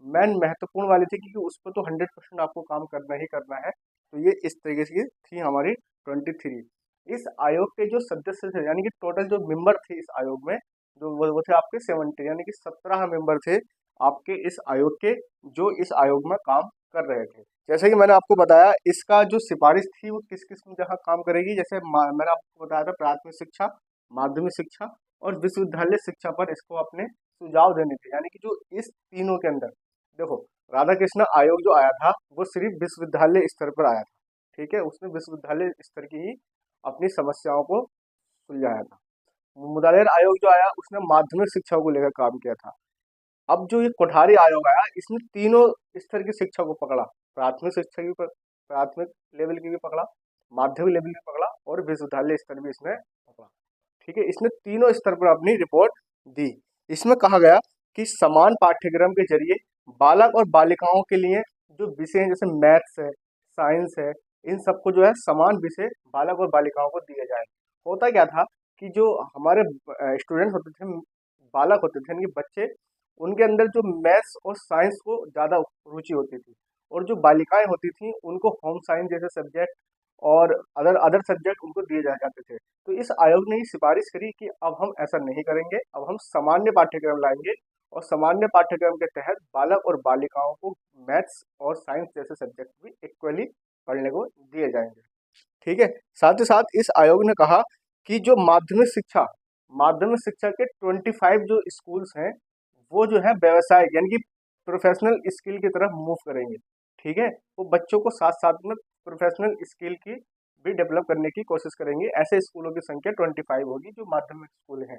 मैन महत्वपूर्ण वाली थी, क्योंकि उस पर तो 100% आपको काम करना ही करना है। तो ये इस तरीके से थी हमारी 23। इस आयोग के जो सदस्य थे, यानी कि टोटल जो मेंबर थे इस आयोग में, जो वो थे आपके 70, यानी कि 17 मेंबर थे आपके इस आयोग के, जो इस आयोग में काम कर रहे थे। जैसे कि मैंने आपको बताया, इसका जो सिफारिश थी वो किस किस में जहाँ काम करेगी, जैसे मैंने आपको बताया था प्राथमिक शिक्षा, माध्यमिक शिक्षा और विश्वविद्यालय शिक्षा पर इसको अपने सुझाव देने थे। यानी कि जो इस तीनों के अंदर देखो, राधा कृष्ण आयोग जो आया था वो सिर्फ विश्वविद्यालय स्तर पर आया था, ठीक है। उसने विश्वविद्यालय स्तर की ही अपनी समस्याओं को सुलझाया था। मुदालिर आयोग जो आया उसने माध्यमिक शिक्षा को लेकर काम किया था। अब जो ये कोठारी आयोग आया, इसने तीनों स्तर की शिक्षा को पकड़ा, प्राथमिक शिक्षा की प्राथमिक लेवल की भी पकड़ा, माध्यमिक लेवल की पकड़ा और विश्वविद्यालय स्तर भी इसने पकड़ा, ठीक है। इसने तीनों स्तर पर अपनी रिपोर्ट दी। इसमें कहा गया कि समान पाठ्यक्रम के जरिए बालक और बालिकाओं के लिए जो विषय हैं, जैसे मैथ्स है, साइंस है, इन सबको जो है समान विषय बालक और बालिकाओं को दिए जाए। होता क्या था कि जो हमारे स्टूडेंट होते थे, बालक होते थे, यानी कि बच्चे, उनके अंदर जो मैथ्स और साइंस को ज़्यादा रुचि होती थी, और जो बालिकाएं होती थी उनको होम साइंस जैसे सब्जेक्ट और अदर अदर सब्जेक्ट उनको दिए जाते थे। तो इस आयोग ने ये सिफारिश करी कि अब हम ऐसा नहीं करेंगे, अब हम सामान्य पाठ्यक्रम लाएंगे और सामान्य पाठ्यक्रम के तहत बालक और बालिकाओं को मैथ्स और साइंस जैसे सब्जेक्ट भी इक्वली पढ़ने को दिए जाएंगे, ठीक है। साथ ही साथ इस आयोग ने कहा कि जो माध्यमिक शिक्षा के 25 जो स्कूल्स हैं वो जो है व्यवसाय यानी कि प्रोफेशनल स्किल की तरफ मूव करेंगे, ठीक है। वो बच्चों को साथ साथ में प्रोफेशनल स्किल की भी डेवलप करने की कोशिश करेंगे। ऐसे स्कूलों की संख्या 25 होगी जो माध्यमिक स्कूल हैं,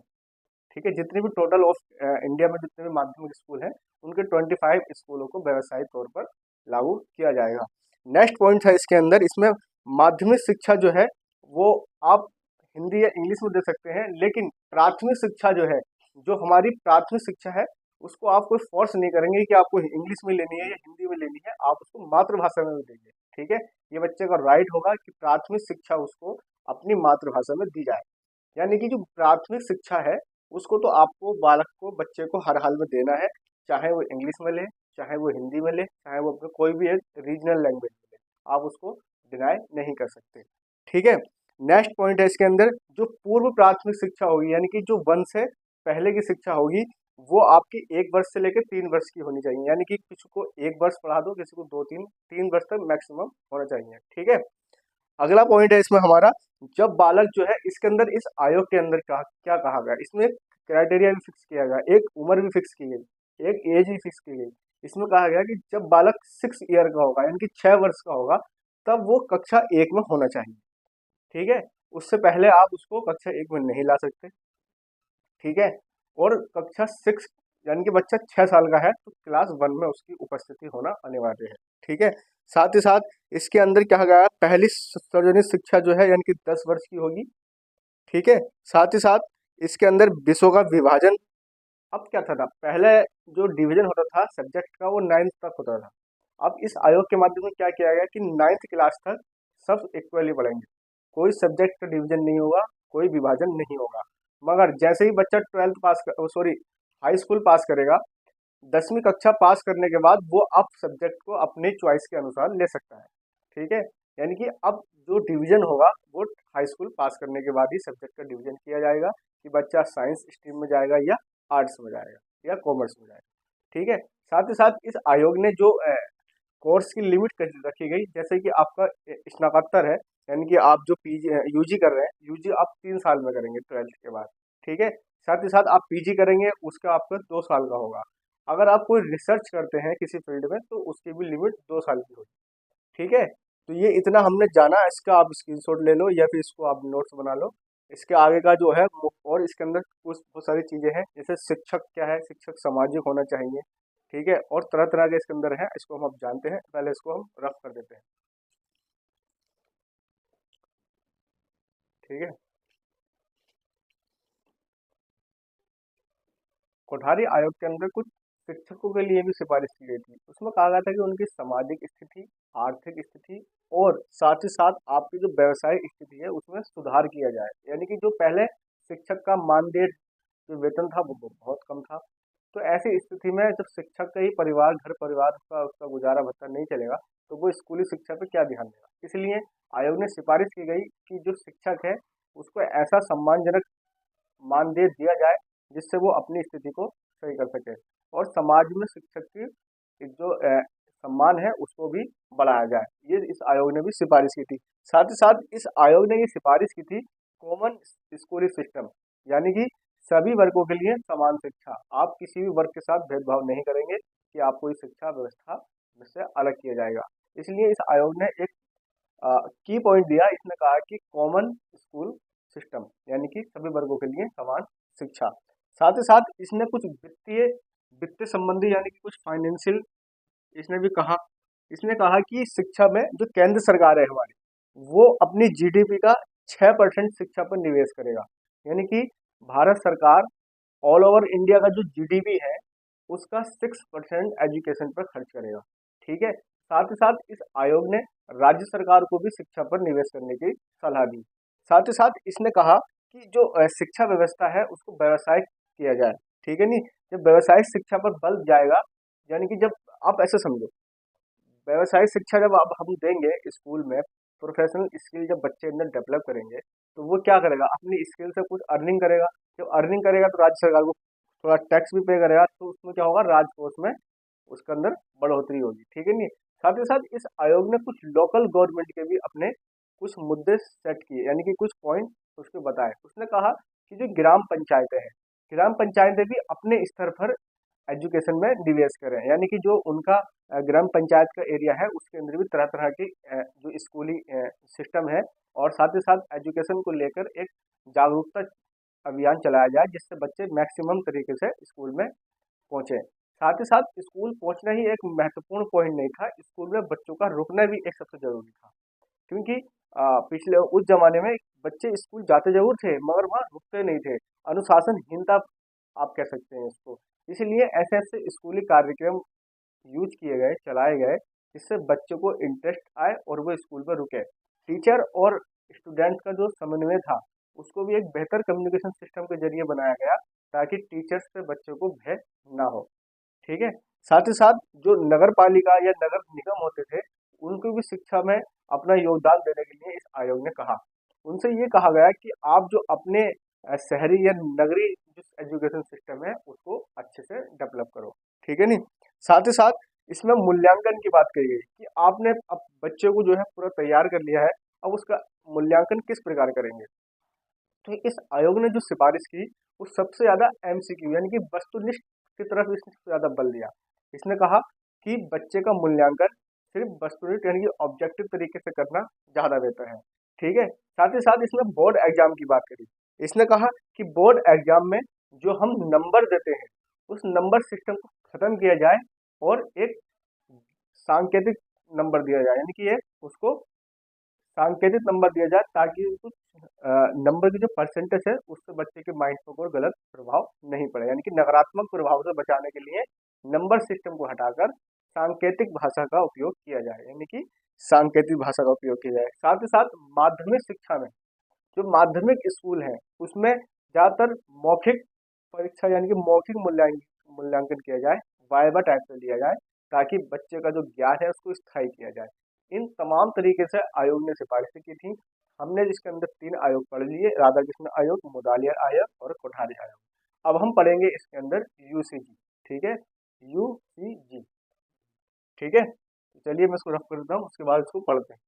ठीक है। जितने भी टोटल ऑफ इंडिया में जितने भी माध्यमिक स्कूल हैं उनके 25 स्कूलों को व्यवसायिक तौर पर लागू किया जाएगा। नेक्स्ट पॉइंट है इसके अंदर, इसमें माध्यमिक शिक्षा जो है वो आप हिंदी या इंग्लिश में दे सकते हैं, लेकिन प्राथमिक शिक्षा जो है, जो हमारी प्राथमिक शिक्षा है, उसको आप कोई फोर्स नहीं करेंगे कि आपको इंग्लिश में लेनी है या हिंदी में लेनी है, आप उसको मातृभाषा में देंगे, ठीक है। ये बच्चे का राइट होगा कि प्राथमिक शिक्षा उसको अपनी मातृभाषा में दी जाए। यानी कि जो प्राथमिक शिक्षा है उसको तो आपको बालक को, बच्चे को हर हाल में देना है, चाहे वो इंग्लिश में ले, चाहे वो हिंदी में ले, चाहे वो अपने कोई भी एक रीजनल लैंग्वेज में ले, आप उसको डिनाई नहीं कर सकते, ठीक है। नेक्स्ट पॉइंट है इसके अंदर, जो पूर्व प्राथमिक शिक्षा होगी यानी कि जो 1 से पहले की शिक्षा होगी वो आपकी 1 वर्ष से लेकर 3 वर्ष की होनी चाहिए, यानी कि किसी को 1 वर्ष पढ़ा दो, किसी को 2 3 वर्ष तक मैक्सिमम होना चाहिए। ठीक है, अगला पॉइंट है इसमें हमारा, जब बालक जो है इसके अंदर, इस आयोग के अंदर क्या कहा गया, इसमें क्राइटेरिया भी फिक्स किया गया, एक उम्र भी फिक्स की गई, एक एज भी फिक्स की गई। इसमें कहा गया कि जब बालक 6 ईयर का होगा यानी कि 6 वर्ष का होगा तब वो कक्षा 1 में होना चाहिए। ठीक है, उससे पहले आप उसको कक्षा 1 में नहीं ला सकते। ठीक है, और कक्षा 6 यानी कि बच्चा 6 साल का है तो क्लास 1 में उसकी उपस्थिति होना अनिवार्य है। ठीक है, साथ ही साथ इसके अंदर क्या गया, पहली सार्वजनिक शिक्षा जो है यानी कि 10 वर्ष की होगी। ठीक है, साथ ही साथ इसके अंदर विषयों का विभाजन, अब क्या था पहले जो डिवीजन होता था सब्जेक्ट का वो 9th तक होता था। अब इस आयोग के माध्यम से क्या किया गया कि 9th क्लास तक सब इक्वली पढ़ेंगे, कोई सब्जेक्ट का डिवीजन नहीं होगा, कोई विभाजन नहीं होगा। मगर जैसे ही बच्चा 12th पास कर, सॉरी हाई स्कूल पास करेगा, 10वीं कक्षा पास करने के बाद वो अब सब्जेक्ट को अपनी चॉइस के अनुसार ले सकता है। ठीक है, यानी कि अब जो डिवीजन होगा वो हाई स्कूल पास करने के बाद ही सब्जेक्ट का डिवीजन किया जाएगा कि बच्चा साइंस स्ट्रीम में जाएगा या आर्ट्स में जाएगा या कॉमर्स में जाएगा। ठीक है, साथ ही साथ इस आयोग ने जो कोर्स की लिमिट रखी गई, जैसे कि आपका स्नातकोत्तर है यानी कि आप जो पीजी यूजी कर रहे हैं, यूजी आप 3 साल में करेंगे 12th के बाद। ठीक है, साथ ही साथ आप पीजी करेंगे उसका आपका 2 साल का होगा। अगर आप कोई रिसर्च करते हैं किसी फील्ड में तो उसकी भी लिमिट 2 साल की होगी। ठीक है, तो ये इतना हमने जाना, इसका आप स्क्रीनशॉट ले लो या फिर इसको आप नोट्स बना लो। इसके आगे का जो है और इसके अंदर कुछ बहुत सारी चीज़ें हैं, जैसे शिक्षक क्या है, शिक्षक सामाजिक होना चाहिए। ठीक है, और तरह तरह के इसके अंदर है, इसको हम अब जानते हैं, पहले इसको हम रफ कर देते हैं। ठीक है, कोठारी आयोग के अंदर कुछ शिक्षकों के लिए भी सिफारिश की गई थी। उसमें कहा गया था कि उनकी सामाजिक स्थिति, आर्थिक स्थिति और साथ ही साथ आपकी जो व्यवसायिक स्थिति है उसमें सुधार किया जाए। यानी कि जो पहले शिक्षक का मानदेय जो वेतन था वो बहुत कम था, तो ऐसी स्थिति में जब शिक्षक का ही परिवार, घर परिवार का उसका गुजारा भत्ता नहीं चलेगा तो वो स्कूली शिक्षा पे क्या ध्यान देगा। इसलिए आयोग ने सिफारिश की गई कि जो शिक्षक है उसको ऐसा सम्मानजनक मानदेय दिया जाए जिससे वो अपनी स्थिति को सही कर सके, और समाज में शिक्षक की एक जो सम्मान है उसको भी बढ़ाया जाए। ये इस आयोग ने भी सिफारिश की थी। साथ ही साथ इस आयोग ने ये सिफारिश की थी कॉमन स्कूली सिस्टम, यानी कि सभी वर्गों के लिए समान शिक्षा। आप किसी भी वर्ग के साथ भेदभाव नहीं करेंगे कि आपको इस शिक्षा व्यवस्था से अलग किया जाएगा। इसलिए इस आयोग ने एक की पॉइंट दिया, इसने कहा कि कॉमन स्कूल सिस्टम यानी कि सभी वर्गों के लिए समान शिक्षा। साथ ही साथ इसने कुछ वित्त संबंधी यानी कि कुछ फाइनेंशियल इसने भी कहा। इसने कहा कि शिक्षा में जो केंद्र सरकार है हमारी, वो अपनी जीडीपी का 6% शिक्षा पर निवेश करेगा। यानी कि भारत सरकार ऑल ओवर इंडिया का जो जीडीपी है उसका 6% एजुकेशन पर खर्च करेगा। ठीक है, साथ ही साथ इस आयोग ने राज्य सरकार को भी शिक्षा पर निवेश करने की सलाह दी। साथ ही साथ इसने कहा कि जो शिक्षा व्यवस्था है उसको व्यवसायिक किया जाए। ठीक है, नहीं, जब व्यवसायिक शिक्षा पर बल जाएगा, यानी कि जब आप ऐसे समझो, व्यवसायिक शिक्षा जब आप हम देंगे स्कूल में, प्रोफेशनल स्किल जब बच्चे अंदर डेवलप करेंगे तो वो क्या करेगा, अपनी स्किल से कुछ अर्निंग करेगा। जब अर्निंग करेगा तो राज्य सरकार को थोड़ा टैक्स भी पे करेगा, तो उसमें क्या होगा, राजकोष में उसके अंदर बढ़ोतरी होगी। ठीक है, नहीं, साथ ही साथ इस आयोग ने कुछ लोकल गवर्नमेंट के भी अपने कुछ मुद्दे सेट किए, यानी कि कुछ पॉइंट उसके बताए। उसने कहा कि जो ग्राम पंचायतें हैं, ग्राम पंचायतें भी अपने स्तर पर एजुकेशन में निवेश करें, यानी कि जो उनका ग्राम पंचायत का एरिया है उसके अंदर भी तरह तरह की जो स्कूली सिस्टम है, और साथ ही साथ एजुकेशन को लेकर एक जागरूकता अभियान चलाया जाए जिससे बच्चे मैक्सिमम तरीके से स्कूल में पहुँचे। साथ ही साथ स्कूल पहुँचना ही एक महत्वपूर्ण पॉइंट नहीं था, स्कूल में बच्चों का रुकना भी एक सबसे ज़रूरी था। क्योंकि पिछले उस ज़माने में बच्चे स्कूल जाते ज़रूर थे मगर वहाँ रुकते नहीं थे, अनुशासनहीनता आप कह सकते हैं इसको। इसलिए ऐसे ऐसे स्कूली कार्यक्रम यूज किए गए, चलाए गए, जिससे बच्चों को इंटरेस्ट आए और वो स्कूल में रुके। टीचर और स्टूडेंट का जो समन्वय था उसको भी एक बेहतर कम्युनिकेशन सिस्टम के जरिए बनाया गया ताकि टीचर्स से बच्चों को भय ना हो। ठीक है, साथ ही साथ जो नगर पालिका या नगर निगम होते थे उनको भी शिक्षा में अपना योगदान देने के लिए इस आयोग ने कहा। उनसे ये कहा गया कि आप जो अपने शहरी या नगरी जो एजुकेशन सिस्टम है उसको अच्छे से डेवलप करो, ठीक है नहीं। साथ ही साथ इसमें मूल्यांकन की बात कही गई कि आपने अब बच्चे को जो है पूरा तैयार कर लिया है, अब उसका मूल्यांकन किस प्रकार करेंगे। तो इस आयोग ने जो सिफारिश की वो सबसे ज्यादा एमसीक्यू यानी कि वस्तुनिष्ठ की तरफ इसने सबसे ज्यादा बल दिया। इसने कहा कि बच्चे का मूल्यांकन सिर्फ वस्तुनिष्ठ यानी कि ऑब्जेक्टिव तरीके से करना ज्यादा बेहतर है, ठीक है। साथ ही साथ इसमें बोर्ड एग्जाम की बात करी। इसने कहा कि बोर्ड एग्जाम में जो हम नंबर देते हैं उस नंबर सिस्टम को खत्म किया जाए और एक सांकेतिक नंबर दिया जाए, यानी कि ये उसको सांकेतिक नंबर दिया जाए ताकि कुछ नंबर की जो परसेंटेज है उससे बच्चे के माइंड पर कोई गलत प्रभाव नहीं पड़े, यानी कि नकारात्मक प्रभाव से बचाने के लिए नंबर सिस्टम को हटाकर सांकेतिक भाषा का उपयोग किया जाए, यानी कि सांकेतिक भाषा का उपयोग किया जाए। साथ ही साथ माध्यमिक शिक्षा में जो माध्यमिक स्कूल है उसमें ज्यादातर मौखिक परीक्षा यानी कि मौखिक मूल्यांकन किया जाए, वाइवा टाइप से लिया जाए ताकि बच्चे का जो ज्ञान है उसको स्थायी किया जाए। इन तमाम तरीके से आयोग ने सिफारिशें की थी। हमने जिसके अंदर 3 आयोग पढ़ लिए, राधा कृष्ण आयोग, मुदालियर आयोग और कोठारी आयोग। अब हम पढ़ेंगे इसके अंदर यूसीजी, ठीक है, यूसीजी, ठीक है। तो चलिए मैं इसको रफ कर देता हूँ, उसके बाद इसको पढ़ते हैं।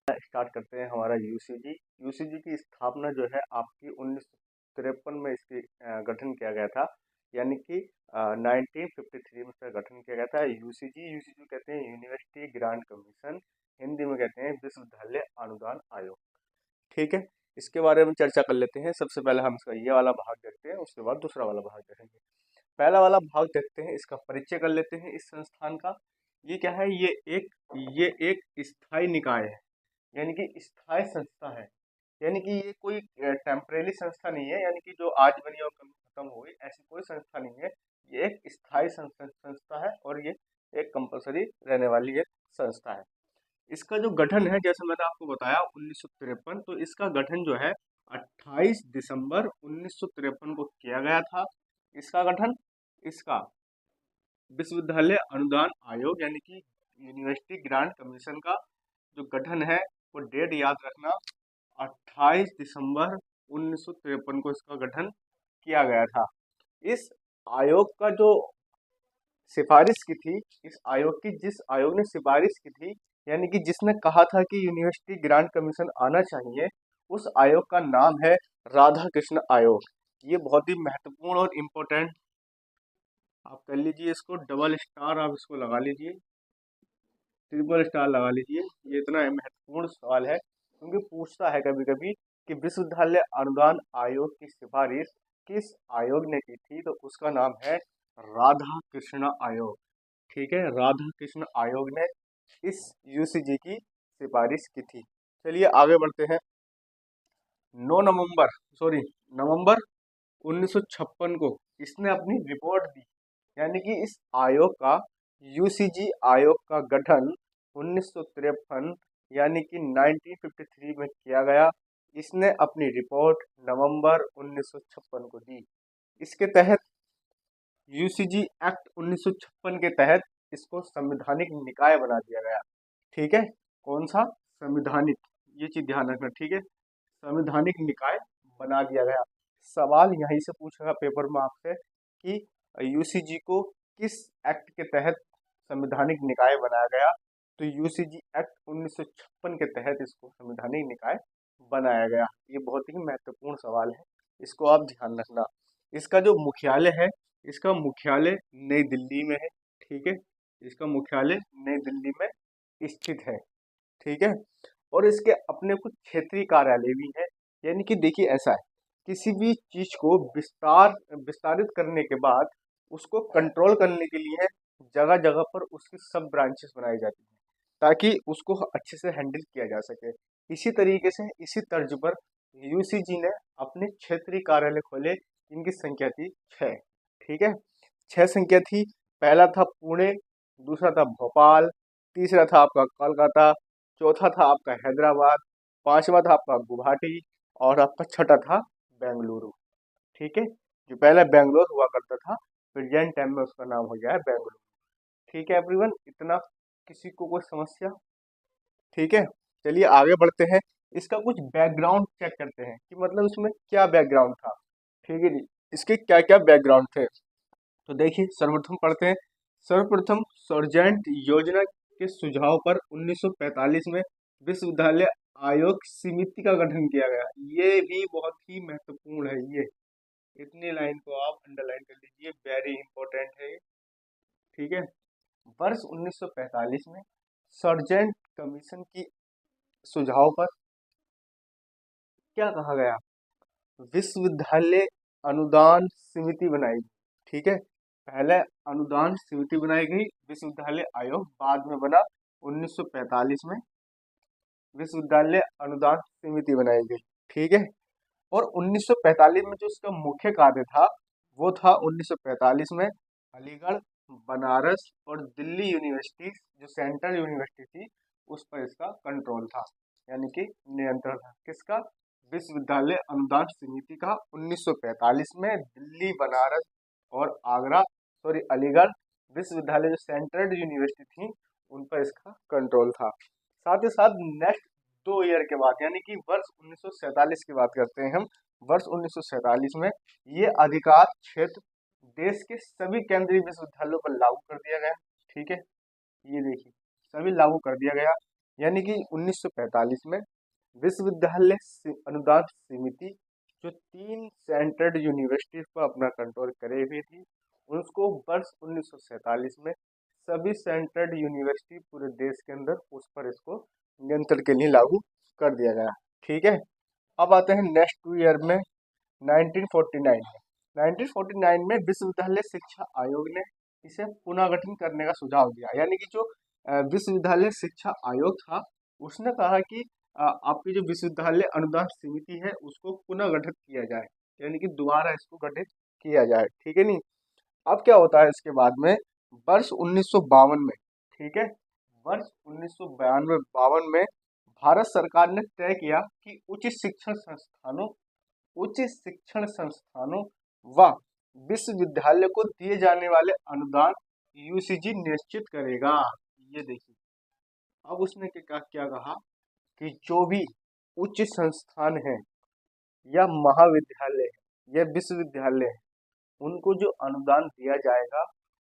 स्टार्ट करते हैं हमारा यूसीजी। यूसीजी की स्थापना जो है आपकी 1953 में इसकी गठन किया गया था, यानी कि 1953 में इसका गठन किया गया था। यूसीजी यूसीजी कहते हैं यूनिवर्सिटी ग्रांट कमीशन, हिंदी में कहते हैं विश्वविद्यालय अनुदान आयोग, ठीक है। इसके बारे में चर्चा कर लेते हैं। सबसे पहले हम इसका ये वाला भाग देखते हैं, उसके बाद दूसरा वाला भाग देखेंगे। पहला वाला भाग देखते हैं, इसका परिचय कर लेते हैं इस संस्थान का। ये क्या है, ये एक स्थायी निकाय है, यानी कि स्थायी संस्था है, यानी कि ये कोई टेम्परेरी संस्था नहीं है, यानी कि जो आज बनी और कल खत्म हो गई, ऐसी कोई संस्था नहीं है। ये एक स्थायी संस्था है और ये एक कंपलसरी रहने वाली एक संस्था है। इसका जो गठन है जैसे मैंने आपको बताया 1953, तो इसका गठन जो है 28 दिसंबर 1953 को किया गया था। इसका गठन इसका विश्वविद्यालय अनुदान आयोग यानी कि यूनिवर्सिटी ग्रांट कमीशन का जो गठन है वो डेट याद रखना, 28 दिसंबर 1953 को इसका गठन किया गया था। इस आयोग का जो सिफारिश की थी, इस आयोग की जिस आयोग ने सिफारिश की थी, यानी कि जिसने कहा था कि यूनिवर्सिटी ग्रांट कमीशन आना चाहिए, उस आयोग का नाम है राधा कृष्ण आयोग। ये बहुत ही महत्वपूर्ण और इम्पोर्टेंट, आप कर लीजिए इसको डबल स्टार, आप इसको लगा लीजिए, ट्रिपल स्टार लगा लीजिए। ये इतना महत्वपूर्ण सवाल है क्योंकि पूछता है कभी कभी कि विश्वविद्यालय अनुदान आयोग की सिफारिश किस आयोग ने की थी, तो उसका नाम है राधा कृष्ण आयोग, ठीक है। राधा कृष्ण आयोग ने इस यूसीजी की सिफारिश की थी। चलिए आगे बढ़ते हैं। 9 नवंबर नवंबर 1956 को इसने अपनी रिपोर्ट दी, यानी कि इस आयोग का यूसीजी आयोग का गठन 1953 यानी कि 1953 में किया गया। इसने अपनी रिपोर्ट नवंबर 1956 को दी। इसके तहत यूसीजी एक्ट 1956 के तहत इसको संवैधानिक निकाय बना दिया गया, ठीक है। कौन सा, संवैधानिक, ये चीज ध्यान रखना, ठीक है, संवैधानिक निकाय बना दिया गया। सवाल यहीं से पूछेगा पेपर में आपसे कि यूसीजी को किस एक्ट के तहत संवैधानिक निकाय बनाया गया, तो यूसीजी एक्ट 1956 के तहत इसको संवैधानिक निकाय बनाया गया। ये बहुत ही महत्वपूर्ण सवाल है, इसको आप ध्यान रखना। इसका जो मुख्यालय है, इसका मुख्यालय नई दिल्ली में है, ठीक है, इसका मुख्यालय नई दिल्ली में स्थित है, ठीक है। और इसके अपने कुछ क्षेत्रीय कार्यालय भी हैं, यानी कि देखिए ऐसा है, किसी भी चीज को विस्तारित करने के बाद उसको कंट्रोल करने के लिए जगह जगह पर उसकी सब ब्रांचेस बनाई जाती हैं ताकि उसको अच्छे से हैंडल किया जा सके। इसी तरीके से इसी तर्ज पर यूसीजी ने अपने क्षेत्रीय कार्यालय खोले, इनकी संख्या थी 6, ठीक है, 6 संख्या थी। पहला था पुणे, दूसरा था भोपाल, तीसरा था आपका कोलकाता, चौथा था आपका हैदराबाद, पांचवा था आपका गुवाहाटी और आपका छठा था बेंगलुरु, ठीक है। जो पहले बेंगलोर हुआ करता था, प्रेजेंट टाइम में उसका नाम हो गया है बेंगलुरु, ठीक है एवरीवन। इतना, किसी को कोई समस्या, ठीक है। चलिए आगे बढ़ते हैं, इसका कुछ बैकग्राउंड चेक करते हैं कि मतलब इसमें क्या बैकग्राउंड था। ठीक है जी, इसके क्या क्या बैकग्राउंड थे। तो देखिए सर्वप्रथम पढ़ते हैं। सर्वप्रथम सर्जेंट योजना के सुझाव पर 1945 में विश्वविद्यालय आयोग समिति का गठन किया गया। ये भी बहुत ही महत्वपूर्ण है, ये इतनी लाइन को आप अंडरलाइन कर लीजिए, वेरी इंपॉर्टेंट है ये। ठीक है, वर्ष 1945 में सर्जेंट कमीशन की सुझाव पर क्या कहा गया, विश्वविद्यालय अनुदान समिति बनाई गई। ठीक है, पहले अनुदान समिति बनाई गई, विश्वविद्यालय आयोग बाद में बना। 1945 में विश्वविद्यालय अनुदान समिति बनाई गई। ठीक है, और 1945 में जो इसका मुख्य कार्य था वो था 1945 में अलीगढ़, बनारस और दिल्ली यूनिवर्सिटी जो सेंट्रल यूनिवर्सिटी थी उस पर इसका कंट्रोल था, यानी कि नियंत्रण था। किसका, विश्वविद्यालय अनुदान समिति का। 1945 में दिल्ली, बनारस और आगरा अलीगढ़ विश्वविद्यालय जो सेंट्रल यूनिवर्सिटी थी उन पर इसका कंट्रोल था। साथ ही साथ नेक्स्ट 2 ईयर के बाद यानी कि वर्ष 1947 की बात करते हैं हम। वर्ष 1947 में ये अधिकार क्षेत्र देश के सभी केंद्रीय विश्वविद्यालयों पर लागू कर दिया गया। ठीक है, ये देखिए सभी लागू कर दिया गया, यानी कि 1945 में विश्वविद्यालय अनुदान समिति जो 3 सेंट्रल यूनिवर्सिटीज पर अपना कंट्रोल करे हुई थी, उसको वर्ष 1947 में सभी सेंट्रल यूनिवर्सिटी पूरे देश के अंदर उस पर इसको नियंत्रण के लिए लागू कर दिया गया। ठीक है, अब आते हैं नेक्स्ट 2 ईयर में 1949 में। 1949 में विश्वविद्यालय शिक्षा आयोग ने इसे पुनर्गठन करने का सुझाव दिया, यानी कि जो विश्वविद्यालय शिक्षा आयोग था उसने कहा कि आपकी जो विश्वविद्यालय अनुदान समिति है उसको पुनः गठित किया जाए, यानी कि दोबारा इसको गठित किया जाए। ठीक है, नहीं अब क्या होता है इसके बाद में वर्ष 1952 में। ठीक है, वर्ष 1952 में भारत सरकार ने तय किया कि उच्च शिक्षण संस्थानों व विश्वविद्यालय को दिए जाने वाले अनुदान यूसीजी निश्चित करेगा। ये देखिए, अब उसने क्या कहा कि जो भी उच्च संस्थान है या महाविद्यालय है या विश्वविद्यालय है उनको जो अनुदान दिया जाएगा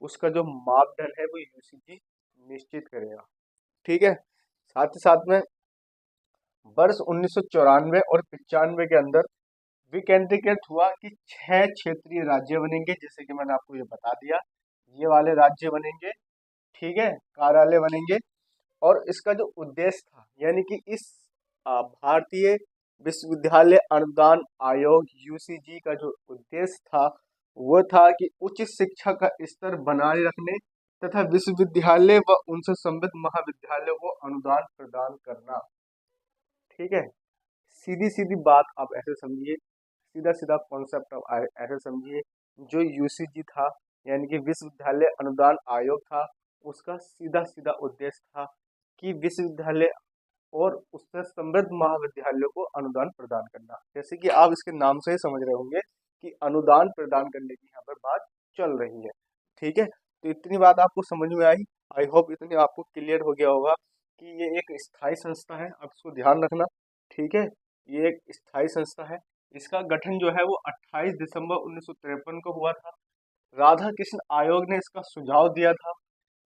उसका जो मापदंड है वो यूसीजी निश्चित करेगा। ठीक है, साथ ही साथ में वर्ष 1994 और 95 के अंदर विकेंद्रीकृत हुआ कि 6 क्षेत्रीय राज्य बनेंगे, जैसे कि मैंने आपको ये बता दिया, ये वाले राज्य बनेंगे। ठीक है, कार्यालय बनेंगे। और इसका जो उद्देश्य था, यानी कि इस भारतीय विश्वविद्यालय अनुदान आयोग यूसीजी का जो उद्देश्य था वो था कि उच्च शिक्षा का स्तर बनाए रखने तथा विश्वविद्यालय व उनसे संबद्ध महाविद्यालयों को अनुदान प्रदान करना। ठीक है, सीधी सीधी बात आप ऐसे समझिए, सीधा सीधा कॉन्सेप्ट आप ऐसे समझिए, जो यूसीजी था यानी कि विश्वविद्यालय अनुदान आयोग था उसका सीधा सीधा उद्देश्य था कि विश्वविद्यालय और उससे समृद्ध महाविद्यालयों को अनुदान प्रदान करना। जैसे कि आप इसके नाम से ही समझ रहे होंगे कि अनुदान प्रदान करने की यहाँ पर बात चल रही है। ठीक है, तो इतनी बात आपको समझ में आई। आई होप इतनी आपको क्लियर हो गया होगा कि ये एक स्थायी संस्था है, आप इसको ध्यान रखना। ठीक है, ये एक स्थायी संस्था है। इसका गठन जो है वो 28 दिसंबर 1953 को हुआ था। राधा कृष्ण आयोग ने इसका सुझाव दिया था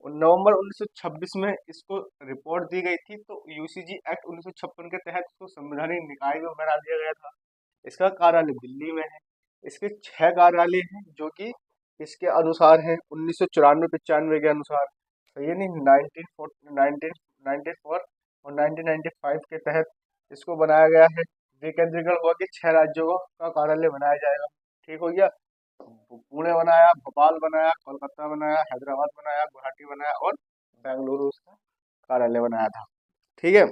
और नवंबर 1926 में इसको रिपोर्ट दी गई थी। तो यूसीजी एक्ट 1956 के तहत इसको संवैधानिक निकाय में बना दिया गया था। इसका कार्यालय दिल्ली में है। इसके 6 कार्यालय हैं जो कि इसके अनुसार है 1994-95 के अनुसार। तो ये नहीं 1994 और 1995 के तहत इसको बनाया गया है। विकेंद्रीकरण हुआ कि 6 राज्यों का कार्यालय बनाया जाएगा। ठीक हो गया, पुणे बनाया, भोपाल बनाया, कोलकाता बनाया, हैदराबाद बनाया, गुवाहाटी बनाया और बेंगलुरु उसका कार्यालय बनाया था। ठीक है,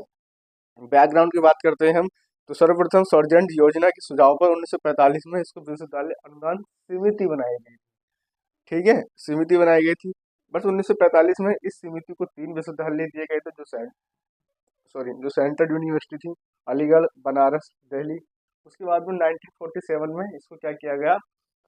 बैकग्राउंड की बात करते हैं हम। तो सर्वप्रथम सर्जेंट योजना के सुझाव पर 1945 में इसको विश्वविद्यालय अनुदान समिति बनाई गई। ठीक है, समिति बनाई गई थी। बस 1945 में इस समिति को 3 विश्वविद्यालय दिए गए थे जो सेंट्रल यूनिवर्सिटी थी, अलीगढ़, बनारस, दिल्ली। उसके बाद में 1947 में इसको क्या किया गया,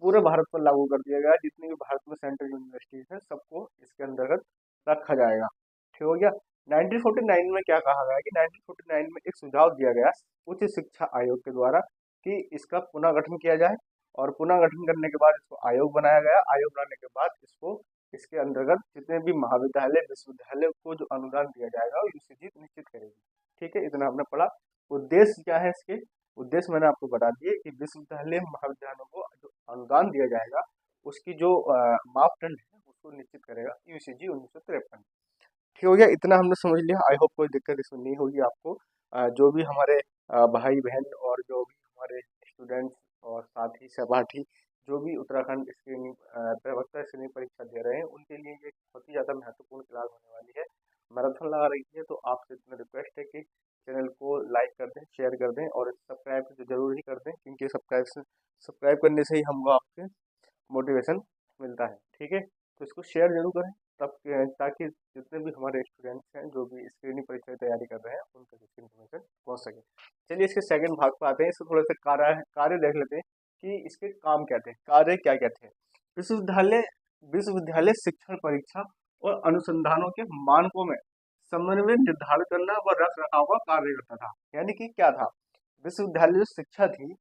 पूरे भारत पर लागू कर दिया गया। जितनी भी भारत में सेंट्रल यूनिवर्सिटीज हैं सबको इसके अंतर्गत रखा जाएगा। ठीक हो गया। 1949 में क्या कहा गया कि 1949 में एक सुझाव दिया गया उच्च शिक्षा आयोग के द्वारा कि इसका पुनः गठन किया जाए, और पुनः गठन करने के बाद इसको आयोग बनाया गया। आयोग बनाने के बाद इसको इसके अंतर्गत जितने भी महाविद्यालय विश्वविद्यालय को जो अनुदान दिया जाएगा वो यूजीसी निश्चित करेगी। ठीक है, इतना हमने पढ़ा। उद्देश्य क्या है इसके? उद्देश्य मैंने आपको बता दिए कि विश्वविद्यालय महाविद्यालयों को जो अनुदान दिया जाएगा उसकी जो मापदंड है उसको निश्चित करेगा यूजीसी 1953। ठीक हो गया, इतना हमने समझ लिया। आई होप कोई दिक्कत इसमें नहीं होगी आपको। जो भी हमारे भाई बहन और जो भी हमारे स्टूडेंट्स और साथी सहपाठी जो भी उत्तराखंड स्क्रीनिंग प्रवक्ता स्क्रीनिंग परीक्षा दे रहे हैं उनके लिए ये बहुत ही ज़्यादा महत्वपूर्ण क्लास होने वाली है। मैराथन लगा रही है, तो आपसे इतना रिक्वेस्ट है कि चैनल को लाइक कर दें, शेयर कर दें और सब्सक्राइब तो जरूर ही कर दें, क्योंकि सब्सक्राइब करने से ही हमको आपके मोटिवेशन मिलता है। ठीक है, तो इसको शेयर जरूर करें तब ताकि जितने भी हमारे स्टूडेंट्स हैं जो भी स्क्रीनिंग परीक्षा की तैयारी कर रहे हैं उन तक इसकी इन्फॉर्मेशन पहुंच सके। चलिए इसके सेकंड भाग पर आते हैं। इसको थोड़ा सा कार्य देख लेते हैं कि इसके काम क्या थे, कार्य क्या क्या थे। विश्वविद्यालय विश्वविद्यालय शिक्षण परीक्षा और अनुसंधानों के मानकों में समन्वय निर्धारित करना व रख रखाव का कार्य करता था। यानी कि क्या था, विश्वविद्यालय जो शिक्षा थी,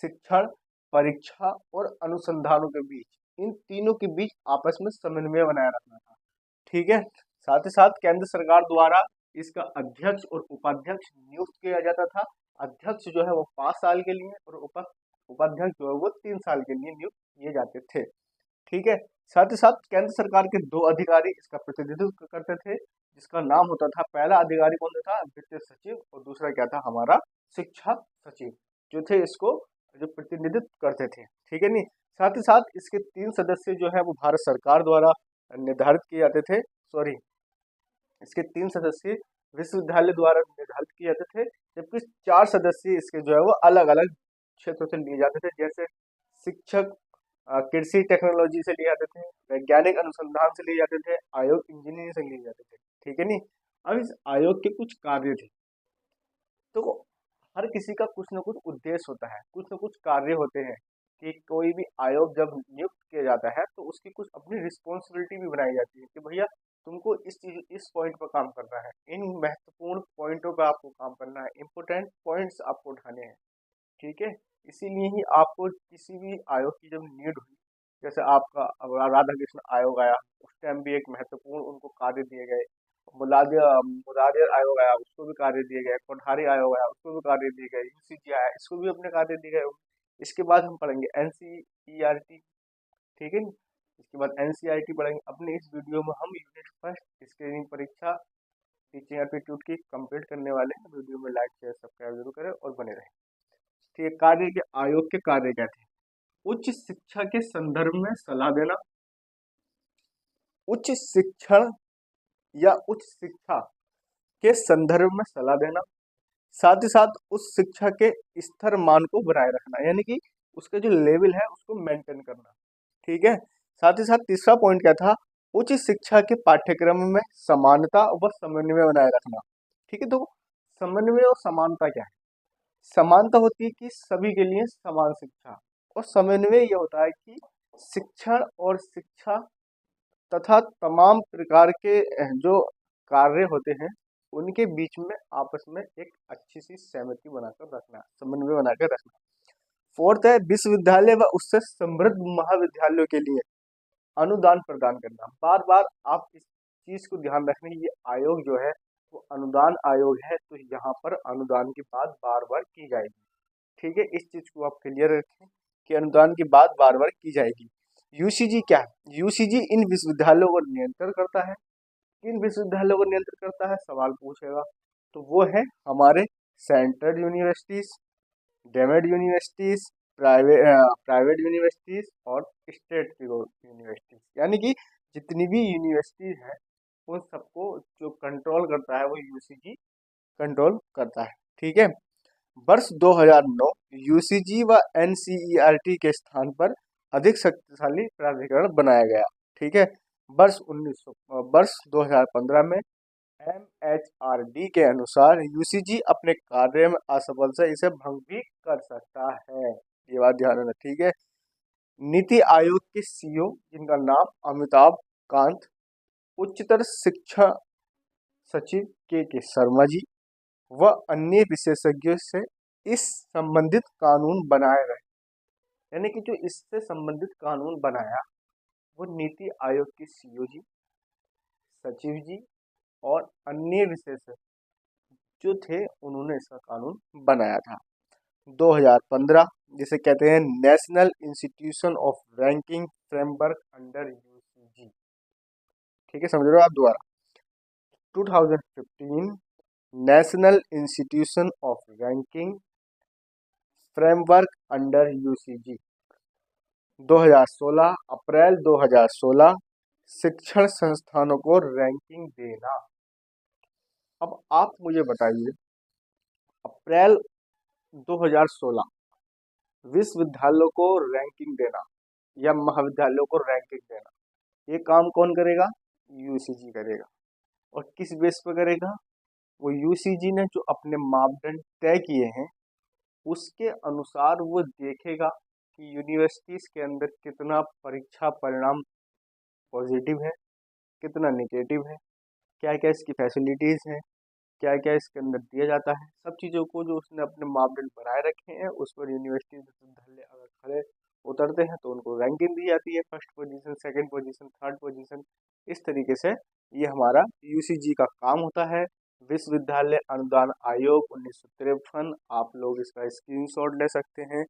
शिक्षण, परीक्षा और अनुसंधानों के बीच, इन तीनों के बीच आपस में समन्वय बनाए रखना था। ठीक है, साथ ही साथ केंद्र सरकार द्वारा इसका अध्यक्ष और उपाध्यक्ष नियुक्त किया जाता था। अध्यक्ष जो है वो 5 साल के लिए और उपाध्यक्ष जो है वो 3 साल के लिए नियुक्त किए जाते थे। ठीक है, साथ ही साथ केंद्र सरकार के 2 अधिकारी इसका प्रतिनिधित्व करते थे, जिसका नाम होता था, पहला अधिकारी कौन था, वित्त सचिव, और दूसरा क्या था, हमारा शिक्षा सचिव, जो थे इसको जो प्रतिनिधित्व करते थे। ठीक है नहीं, साथ ही साथ इसके 3 सदस्य जो है वो भारत सरकार द्वारा निर्धारित किए जाते थे। सॉरी, इसके 3 सदस्य विश्वविद्यालय द्वारा निर्धारित किए जाते थे, जबकि 4 सदस्य इसके जो है वो अलग अलग क्षेत्रों से लिए जाते थे, जैसे शिक्षक कृषि टेक्नोलॉजी से लिए जाते थे, वैज्ञानिक अनुसंधान से लिए जाते थे, आयोग इंजीनियरिंग से लिए जाते थे। ठीक है नहीं, अब इस आयोग के कुछ कार्य थे। तो हर किसी का कुछ ना कुछ उद्देश्य होता है, कुछ ना कुछ कार्य होते हैं कि कोई भी आयोग जब नियुक्त किया जाता है तो उसकी कुछ अपनी रिस्पॉन्सिबिलिटी भी बनाई जाती है कि भैया तुमको इस पॉइंट पर काम करना है, इन महत्वपूर्ण पॉइंटों पर आपको काम करना है, इंपोर्टेंट पॉइंट्स आपको उठाने हैं। ठीक है, इसीलिए ही आपको किसी भी आयोग की जब नीड हुई, जैसे आपका अब राधा कृष्ण आयोग आया, उस टाइम भी एक महत्वपूर्ण उनको कार्य दिए गए। मुरारियर आयोग आया, उसको भी कार्य दिए गए। कोठारी आयोग आया, उसको भी कार्य दिए गए। यूसीजी आया, इसको भी अपने कार्य दिए गए। इसके बाद हम पढ़ेंगे एनसीईआरटी। ठीक है, इसके बाद एनसीईआरटी पढ़ेंगे। अपने इस वीडियो में हम यूनिट फर्स्ट स्क्रीनिंग परीक्षा टीचिंग एप्टीट्यूड की कंप्लीट करने वाले हैं। वीडियो में लाइक शेयर सब्सक्राइब जरूर करें और बने रहें। ठीक है, कार्य के आयोग के कार्य क्या थे? उच्च शिक्षा के संदर्भ में सलाह देना, उच्च शिक्षण या उच्च शिक्षा के संदर्भ में सलाह देना, साथ ही साथ उस शिक्षा के स्तर मान को बनाए रखना, यानी कि उसका जो लेवल है उसको मेंटेन करना। ठीक है, साथ ही साथ तीसरा पॉइंट क्या था, उच्च शिक्षा के पाठ्यक्रम में समानता व समन्वय बनाए रखना। ठीक है, तो समन्वय और समानता क्या है? समानता होती है कि सभी के लिए समान शिक्षा, और समन्वय ये होता है कि शिक्षण और शिक्षा तथा तमाम प्रकार के जो कार्य होते हैं उनके बीच में आपस में एक अच्छी सी सहमति बनाकर रखना, समन्वय बनाकर रखना। फोर्थ है विश्वविद्यालय व उससे समृद्ध महाविद्यालयों के लिए अनुदान प्रदान करना। बार बार आप इस चीज को ध्यान रखना, ये आयोग जो है वो अनुदान आयोग है, तो यहाँ पर अनुदान की बात बार बार की जाएगी। ठीक है, इस चीज को आप क्लियर रखें कि अनुदान की बात बार बार की जाएगी। यूसीजी क्या है? यूसीजी इन विश्वविद्यालयों को नियंत्रण करता है। किन विश्वविद्यालयों को नियंत्रित करता है, सवाल पूछेगा, तो वो है हमारे central universities, deemed universities, private universities और स्टेट यूनिवर्सिटीज। यानी कि जितनी भी यूनिवर्सिटीज हैं उन सबको जो कंट्रोल करता है वो यूसीजी कंट्रोल करता है। ठीक है, वर्ष 2009 यूसीजी व एनसीईआरटी के स्थान पर अधिक शक्तिशाली प्राधिकरण बनाया गया। ठीक है, वर्ष 2015 में एमएचआरडी के अनुसार यूसीजी अपने कार्य में असफल से इसे भंग भी कर सकता है, ये बात ध्यान रखना। ठीक है, नीति आयोग के सीईओ जिनका नाम अमिताभ कांत, उच्चतर शिक्षा सचिव के शर्मा जी व अन्य विशेषज्ञों से इस संबंधित कानून बनाए गए। यानी कि जो इससे संबंधित कानून बनाया वो नीति आयोग के सीईओ जी, सचिव जी और अन्य विशेषज्ञ जो थे उन्होंने इसका कानून बनाया था। 2015 जिसे कहते हैं national institution of ranking framework under UCG. ठीक है, समझ रहे हो आप दोबारा। 2015 national institution of ranking framework under UCG. 2016 अप्रैल 2016 शिक्षण संस्थानों को रैंकिंग देना। अब आप मुझे बताइए, अप्रैल 2016 विश्वविद्यालयों को रैंकिंग देना या महाविद्यालयों को रैंकिंग देना, ये काम कौन करेगा? यूसीजी करेगा। और किस बेस पर करेगा? वो यूसीजी ने जो अपने मापदंड तय किए हैं उसके अनुसार वो देखेगा कि यूनिवर्सिटीज के अंदर कितना परीक्षा परिणाम पॉजिटिव है, कितना नेगेटिव है, क्या क्या इसकी फैसिलिटीज़ हैं, क्या क्या इसके अंदर दिया जाता है। सब चीज़ों को जो उसने अपने मापदंड बनाए रखे हैं उस पर यूनिवर्सिटी विश्वविद्यालय अगर खड़े उतरते हैं तो उनको रैंकिंग दी जाती है, first position, second position, third position. इस तरीके से ये हमारा यूसीजी का काम होता है। विश्वविद्यालय अनुदान आयोग 1953, आप लोग इसका स्क्रीनशॉट ले सकते हैं।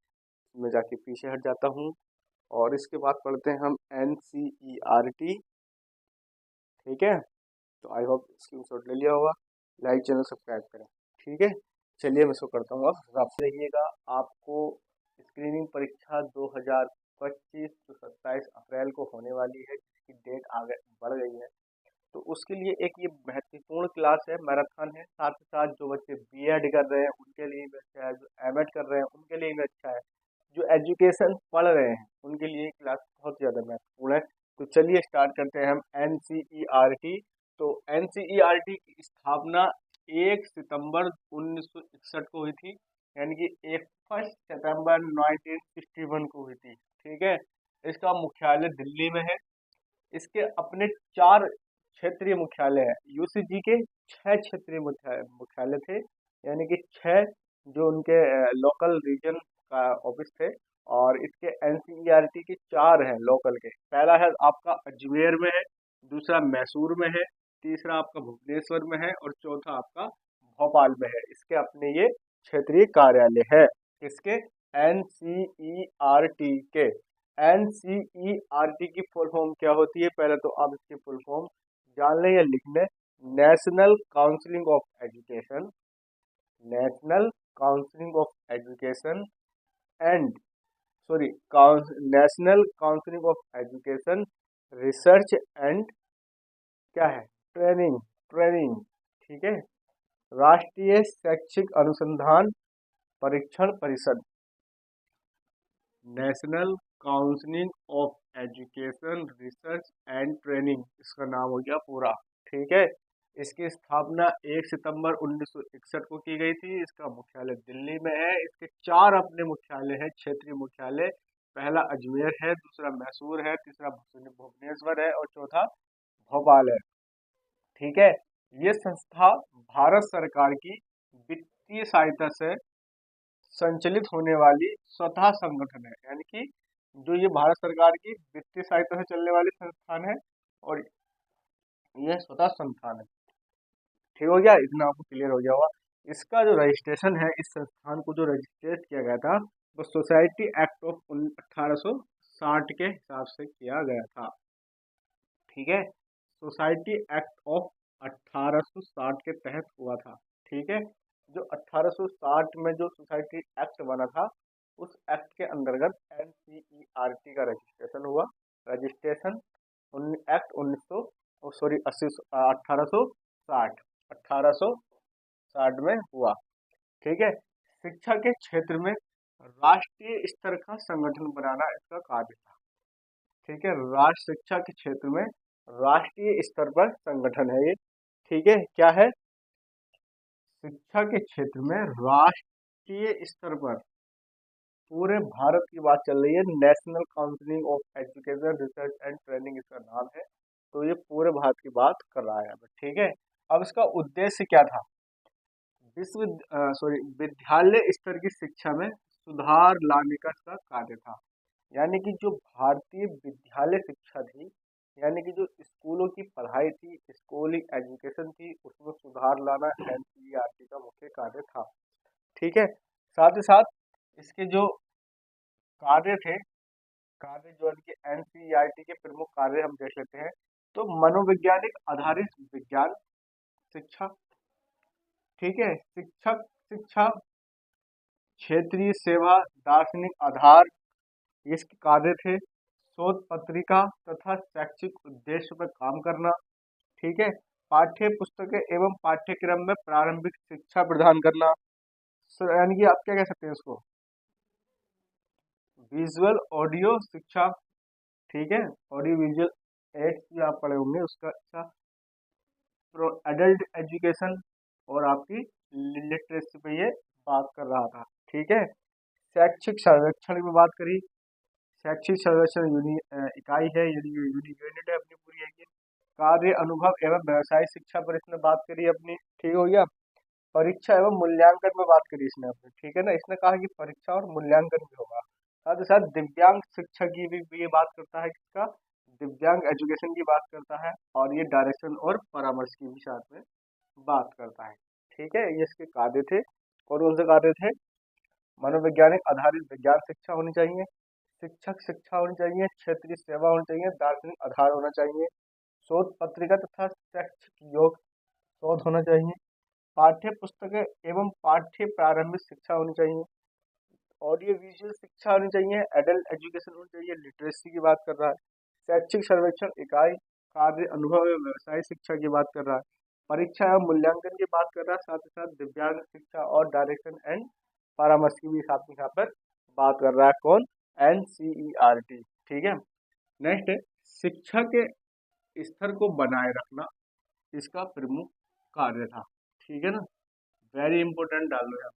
मैं जाके पीछे हट जाता हूँ और इसके बाद पढ़ते हैं हम NCERT। ठीक है, तो आई होप स्क्रीनशॉट ले लिया होगा। लाइक, चैनल सब्सक्राइब करें। ठीक है, चलिए मैं इसको करता हूँ। अब हिसाब से रहिएगा। आपको स्क्रीनिंग परीक्षा 2025 जो 27 अप्रैल को होने वाली है, जिसकी डेट आगे बढ़ गई है, तो उसके लिए एक ये महत्वपूर्ण क्लास है, मैराथन है। साथ ही साथ जो बच्चे बीएड कर रहे हैं उनके लिए भी अच्छा है, जो एमएड कर रहे हैं उनके लिए भी अच्छा है, जो एजुकेशन पढ़ रहे हैं उनके लिए क्लास बहुत ज़्यादा महत्वपूर्ण है। तो चलिए स्टार्ट करते हैं हम NCERT। तो NCERT की स्थापना 1 सितंबर 1961 को हुई थी, यानी कि 1 सितंबर 1961 को हुई थी। ठीक है, इसका मुख्यालय दिल्ली में है। इसके अपने 4 क्षेत्रीय मुख्यालय है। यूसीजी के 6 क्षेत्रीय मुख्यालय थे, यानी कि 6 जो उनके लोकल रीजन का ऑफिस थे। और इसके NCERT के 4 हैं लोकल के। पहला है आपका अजमेर में है, दूसरा मैसूर में है, तीसरा आपका भुवनेश्वर में है और चौथा आपका भोपाल में है। इसके अपने ये क्षेत्रीय कार्यालय है। इसके NCERT के NCERT की फुल फॉर्म क्या होती है? पहले तो आप इसकी फुल फॉर्म जान लें या लिख लें। National counselling of education, national counselling of education and sorry national counselling of education research and क्या है? Training, training. ठीक है, राष्ट्रीय शैक्षिक अनुसंधान परीक्षण परिषद, national counselling of education research and training, इसका नाम हो गया पूरा। ठीक है, इसकी स्थापना 1 सितंबर 1961 को की गई थी। इसका मुख्यालय दिल्ली में है। इसके 4 अपने मुख्यालय हैं, क्षेत्रीय मुख्यालय। पहला अजमेर है, दूसरा मैसूर है, तीसरा भुवनेश्वर है और चौथा भोपाल है। ठीक है, ये संस्था भारत सरकार की वित्तीय सहायता से संचालित होने वाली स्वतः संगठन है, यानी कि जो ये भारत सरकार की वित्तीय सहायता से चलने वाली संस्थान है और यह स्वतः संस्थान है। ठीक हो गया, इतना आपको क्लियर हो गया होगा। इसका जो रजिस्ट्रेशन है, इस संस्थान को जो रजिस्ट्रेट किया गया था वो सोसाइटी एक्ट ऑफ 1860 के हिसाब से किया गया था। ठीक है, सोसाइटी एक्ट ऑफ 1860 के तहत हुआ था। ठीक है, जो 1860 में जो सोसाइटी एक्ट बना था उस एक्ट के अंतर्गत NCERT का रजिस्ट्रेशन हुआ। रजिस्ट्रेशन एक्ट 1860 में हुआ। ठीक है, शिक्षा के क्षेत्र में राष्ट्रीय स्तर का संगठन बनाना इसका कार्य था। ठीक है, राष्ट्र शिक्षा के क्षेत्र में राष्ट्रीय स्तर पर संगठन है ये। ठीक है, क्या है? शिक्षा के क्षेत्र में राष्ट्रीय स्तर पर पूरे भारत की बात चल रही है। National counselling of education research and training इसका नाम है। तो ये पूरे भारत की बात कर रहा है। ठीक है, अब इसका उद्देश्य क्या था? विद्यालय स्तर की शिक्षा में सुधार लाने का इसका कार्य था। यानी कि जो भारतीय विद्यालय शिक्षा थी, यानी कि जो स्कूलों की पढ़ाई थी, स्कूलिंग एजुकेशन थी, उसमें सुधार लाना एनसीईआरटी का मुख्य कार्य था। ठीक है। साथ ही साथ इसके जो कार्य थे, कार्य जो इनके एनसीईआरटी के प्रमुख कार्य हम देख लेते हैं। तो मनोवैज्ञानिक आधारित विज्ञान शिक्षा, ठीक है, शिक्षक शिक्षा, क्षेत्रीय सेवा, दार्शनिक आधार, ये इसके कार्य थे। शोध पत्रिका तथा शैक्षिक उद्देश्य पर काम करना। ठीक है। पाठ्य पुस्तकें एवं पाठ्यक्रम में प्रारंभिक शिक्षा प्रदान करना। यानी कि आप क्या कह सकते हैं इसको, विजुअल ऑडियो शिक्षा। ठीक है। ऑडियो विजुअल एड्स भी आप पढ़े होंगे उसका। अच्छा, एडल्ट एजुकेशन और आपकी लिटरेसी पे ये बात कर रहा था। ठीक है। शैक्षिक सर्वेक्षण की बात करी। शैक्षिक सर्वेक्षण इकाई है, यूनिट है अपनी पूरी है ये। कार्य अनुभव एवं व्यवसायिक शिक्षा पर इसने बात करी अपनी। ठीक हो गया। परीक्षा एवं मूल्यांकन में बात करी इसने अपनी। ठीक है ना, इसने कहा कि परीक्षा और मूल्यांकन भी होगा। साथ ही साथ दिव्यांग शिक्षा की भी ये बात करता है, किसका, दिव्यांग एजुकेशन की बात करता है। और ये डायरेक्शन और परामर्श की भी साथ में बात करता है। ठीक है। ये इसके कार्य थे। कौन कौन से कार्य थे? मनोवैज्ञानिक आधारित विज्ञान शिक्षा होनी चाहिए, शिक्षक शिक्षा होनी चाहिए, क्षेत्रीय सेवा होनी चाहिए, दार्शनिक आधार होना चाहिए, शोध पत्रिका तथा शैक्षिक योग शोध होना चाहिए, पाठ्य पुस्तकें एवं पाठ्य प्रारंभिक शिक्षा होनी चाहिए, ऑडियो विजुअल शिक्षा होनी चाहिए, एडल्ट एजुकेशन होनी चाहिए, लिटरेसी की बात कर रहा है, शैक्षिक सर्वेक्षण इकाई, कार्य अनुभव एवं व्यवसाय शिक्षा की बात कर रहा है, परीक्षा एवं मूल्यांकन की बात कर रहा है, साथ ही साथ दिव्यांग शिक्षा और डायरेक्शन एंड परामर्श की भी साथ में यहाँ पर बात कर रहा है। कौन? एनसीईआरटी। ठीक है। नेक्स्ट है शिक्षा के स्तर को बनाए रखना, इसका प्रमुख कार्य था। ठीक है ना, वेरी इंपॉर्टेंट डाल लो यहाँ,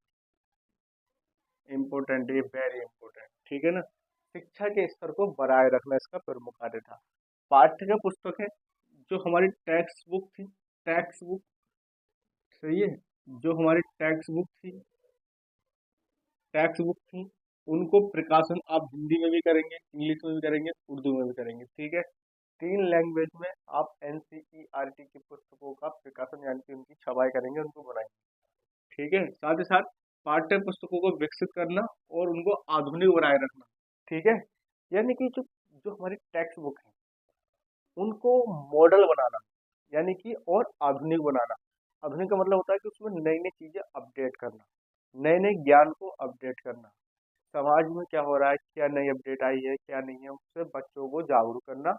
इम्पोर्टेंट, ये वेरी इंपॉर्टेंट। ठीक है ना, शिक्षा के स्तर को बनाए रखना इसका प्रमुख कार्य था। पाठ्य पुस्तकें, जो हमारी टेक्स्ट बुक थी, टेक्स्ट बुक, सही है, जो हमारी टेक्स्ट बुक थी, उनको प्रकाशन आप हिंदी में भी करेंगे, इंग्लिश में भी करेंगे, उर्दू में भी करेंगे। ठीक है। 3 लैंग्वेज में आप एनसीईआरटी की पुस्तकों का प्रकाशन यानी कि उनकी छपाई करेंगे, उनको बनाएंगे। ठीक है। साथ ही साथ पाठ्य पुस्तकों को विकसित करना और उनको आधुनिक बनाए रखना। ठीक है। यानी कि जो जो हमारी टेक्स्ट बुक है उनको मॉडल बनाना, यानी कि और आधुनिक बनाना। आधुनिक का मतलब होता है कि उसमें नई नई चीजें अपडेट करना, नए नए ज्ञान को अपडेट करना, समाज में क्या हो रहा है, क्या नई अपडेट आई है, क्या नहीं है, उससे बच्चों को जागरूक करना।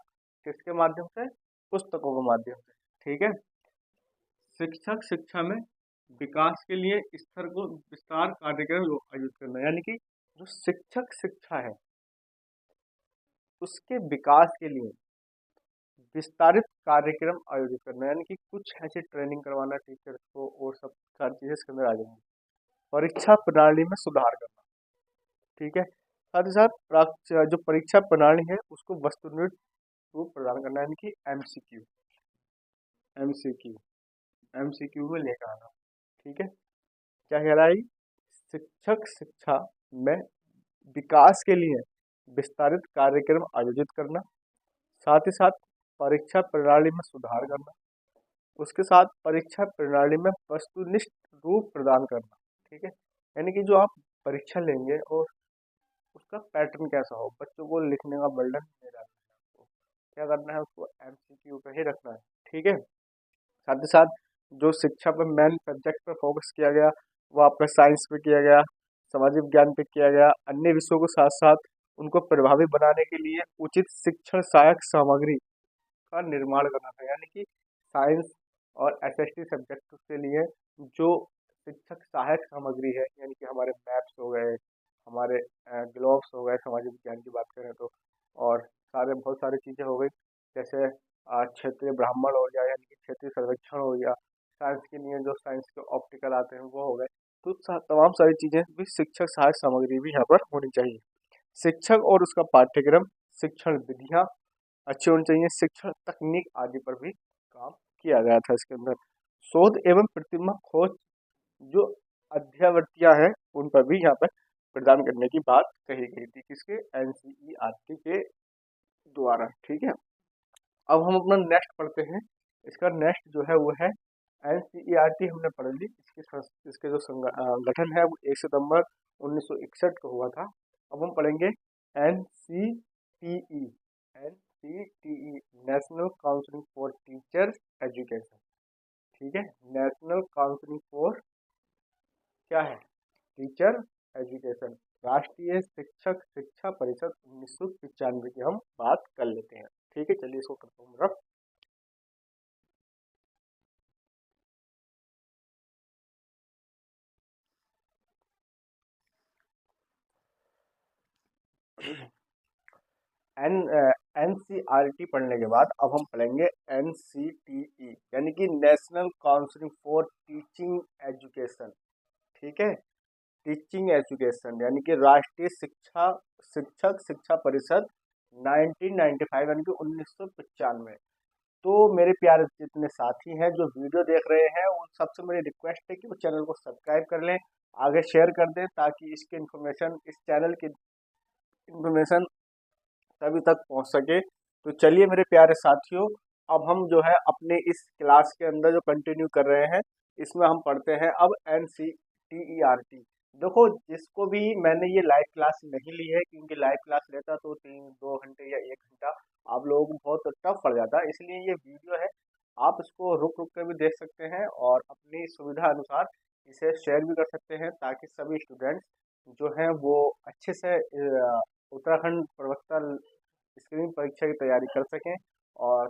किसके माध्यम से? पुस्तकों के माध्यम से। ठीक है। शिक्षक शिक्षा में विकास के लिए स्तर को विस्तार कार्यक्रम आयोजित करना, यानी कि जो शिक्षक शिक्षा है उसके विकास के लिए विस्तारित कार्यक्रम आयोजित करना, यानी कि कुछ ऐसी ट्रेनिंग करवाना टीचर्स को, और सब सारी चीजें इसके अंदर आ जाएंगी। परीक्षा प्रणाली में सुधार करना। ठीक है। साथ ही साथ जो परीक्षा प्रणाली है उसको वस्तुनिष्ठ रूप प्रदान करना, यानी कि एमसीक्यू, एमसीक्यू, एमसीक्यू में लेकर आना। ठीक है। क्या कह रहा है? शिक्षक शिक्षा में विकास के लिए विस्तारित कार्यक्रम आयोजित करना, साथ ही साथ परीक्षा प्रणाली में सुधार करना, उसके साथ परीक्षा प्रणाली में वस्तुनिष्ठ रूप प्रदान करना। ठीक है। यानी कि जो आप परीक्षा लेंगे और उसका पैटर्न कैसा हो, बच्चों को लिखने का बर्डन नहीं डालना है, आपको क्या करना है, उसको एमसीक्यू पे ही रखना है। ठीक है। साथ ही साथ जो शिक्षा पर मेन सब्जेक्ट पर फोकस किया गया वो आपका साइंस पे किया गया, सामाजिक विज्ञान पे किया गया, अन्य विषयों के साथ साथ उनको प्रभावी बनाने के लिए उचित शिक्षण सहायक सामग्री का निर्माण करना था। यानी कि साइंस और एसएसटी सब्जेक्ट के लिए जो शिक्षक सहायक सामग्री है, यानी कि हमारे मैप्स हो गए, हमारे ग्लोब्स हो गए, सामाजिक विज्ञान की बात करें तो, और सारे बहुत सारी चीज़ें हो गई, जैसे क्षेत्रीय ब्राह्मण हो गया, यानी कि क्षेत्रीय सर्वेक्षण हो गया, साइंस के लिए जो साइंस के ऑप्टिकल आते हैं वो हो गए। तो तमाम सारी चीज़ें भी शिक्षक सहायक सामग्री भी यहाँ पर होनी चाहिए। शिक्षक और उसका पाठ्यक्रम, शिक्षण विधियाँ अच्छी होनी चाहिए, शिक्षण तकनीक आदि पर भी काम किया गया था इसके अंदर। शोध एवं प्रतिमा खोज जो अध्यावृत्तियां हैं उन पर भी यहाँ पर प्रदान करने की बात कही गई थी, किसके, एनसीईआरटी के द्वारा। ठीक है, अब हम अपना नेक्स्ट पढ़ते हैं। इसका नेक्स्ट जो है वो है एनसीईआरटी, हमने पढ़ ली। इसके जो गठन है वो 1 सितंबर 1961 को हुआ था। अब हम पढ़ेंगे NCTE. NCTE national council for teachers education. ठीक है, नेशनल काउंसिल फॉर क्या है, टीचर एजुकेशन। राष्ट्रीय शिक्षक शिक्षा परिषद 1995 की हम बात कर लेते हैं। ठीक है, चलिए इसको करता हूँ रफ। एन एनसीईआरटी पढ़ने के बाद अब हम पढ़ेंगे एनसीटीई, यानी कि national council for teaching education. ठीक है, टीचिंग एजुकेशन यानी कि राष्ट्रीय शिक्षक शिक्षा परिषद 1995 यानी कि 1995। तो मेरे प्यारे जितने साथी हैं जो वीडियो देख रहे हैं, उन सबसे मेरी रिक्वेस्ट है कि वो चैनल को सब्सक्राइब कर लें, आगे शेयर कर दें, ताकि इसकी इन्फॉर्मेशन, इस चैनल की इन्फॉर्मेशन सभी तक पहुंच सके। तो चलिए मेरे प्यारे साथियों, अब हम जो है अपने इस क्लास के अंदर जो कंटिन्यू कर रहे हैं, इसमें हम पढ़ते हैं अब एनसीईआरटी। देखो, जिसको भी मैंने ये लाइव क्लास नहीं ली है, क्योंकि लाइव क्लास लेता तो 2 घंटे या 1 घंटा आप लोगों को बहुत टफ पड़ जाता, इसलिए ये वीडियो है, आप इसको रुक रुक कर भी देख सकते हैं और अपनी सुविधा अनुसार इसे शेयर भी कर सकते हैं, ताकि सभी स्टूडेंट्स जो हैं वो अच्छे से उत्तराखंड प्रवक्ता स्क्रीनिंग परीक्षा की तैयारी कर सकें। और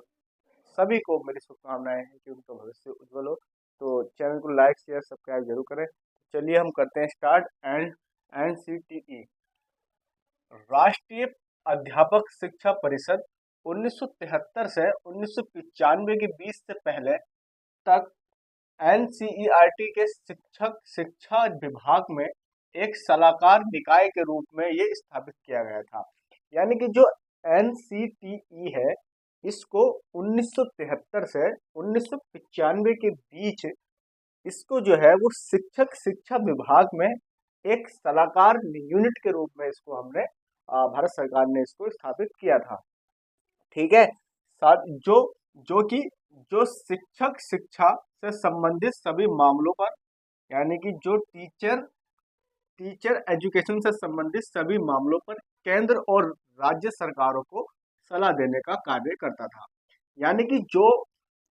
सभी को मेरी शुभकामनाएं हैं कि उनका भविष्य उज्जवल हो। तो चैनल को लाइक शेयर सब्सक्राइब जरूर करें। चलिए हम करते हैं स्टार्ट। एनसीटीई राष्ट्रीय अध्यापक शिक्षा परिषद 1973 से 1995 के बीच से पहले तक एनसीईआरटी के शिक्षक शिक्षा विभाग में एक सलाहकार निकाय के रूप में ये स्थापित किया गया था। यानी कि जो एनसीटीई है, इसको 1973 से 1995 के बीच इसको जो है वो शिक्षक शिक्षा विभाग में एक सलाहकार यूनिट के रूप में इसको हमने भारत सरकार ने इसको स्थापित किया था। ठीक है, साथ जो कि जो शिक्षक शिक्षा से संबंधित सभी मामलों पर, यानी कि जो टीचर एजुकेशन से संबंधित सभी मामलों पर केंद्र और राज्य सरकारों को सलाह देने का कार्य करता था। यानी कि जो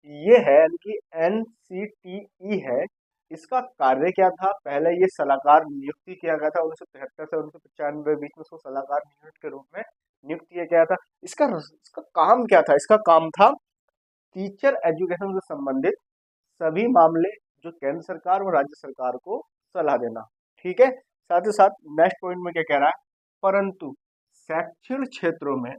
ये है, यानी कि एनसीटीई है, इसका कार्य क्या था, पहले ये सलाहकार नियुक्ति किया गया था 1973 से 1995 बीच में, उसको सलाहकार यूनिट के रूप में नियुक्त किया गया था। इसका काम क्या था, इसका काम था टीचर एजुकेशन से संबंधित सभी मामले जो केंद्र सरकार और राज्य सरकार को सलाह देना। ठीक है, साथ ही साथ नेक्स्ट पॉइंट में क्या कह रहा है, परंतु शैक्षणिक क्षेत्रों में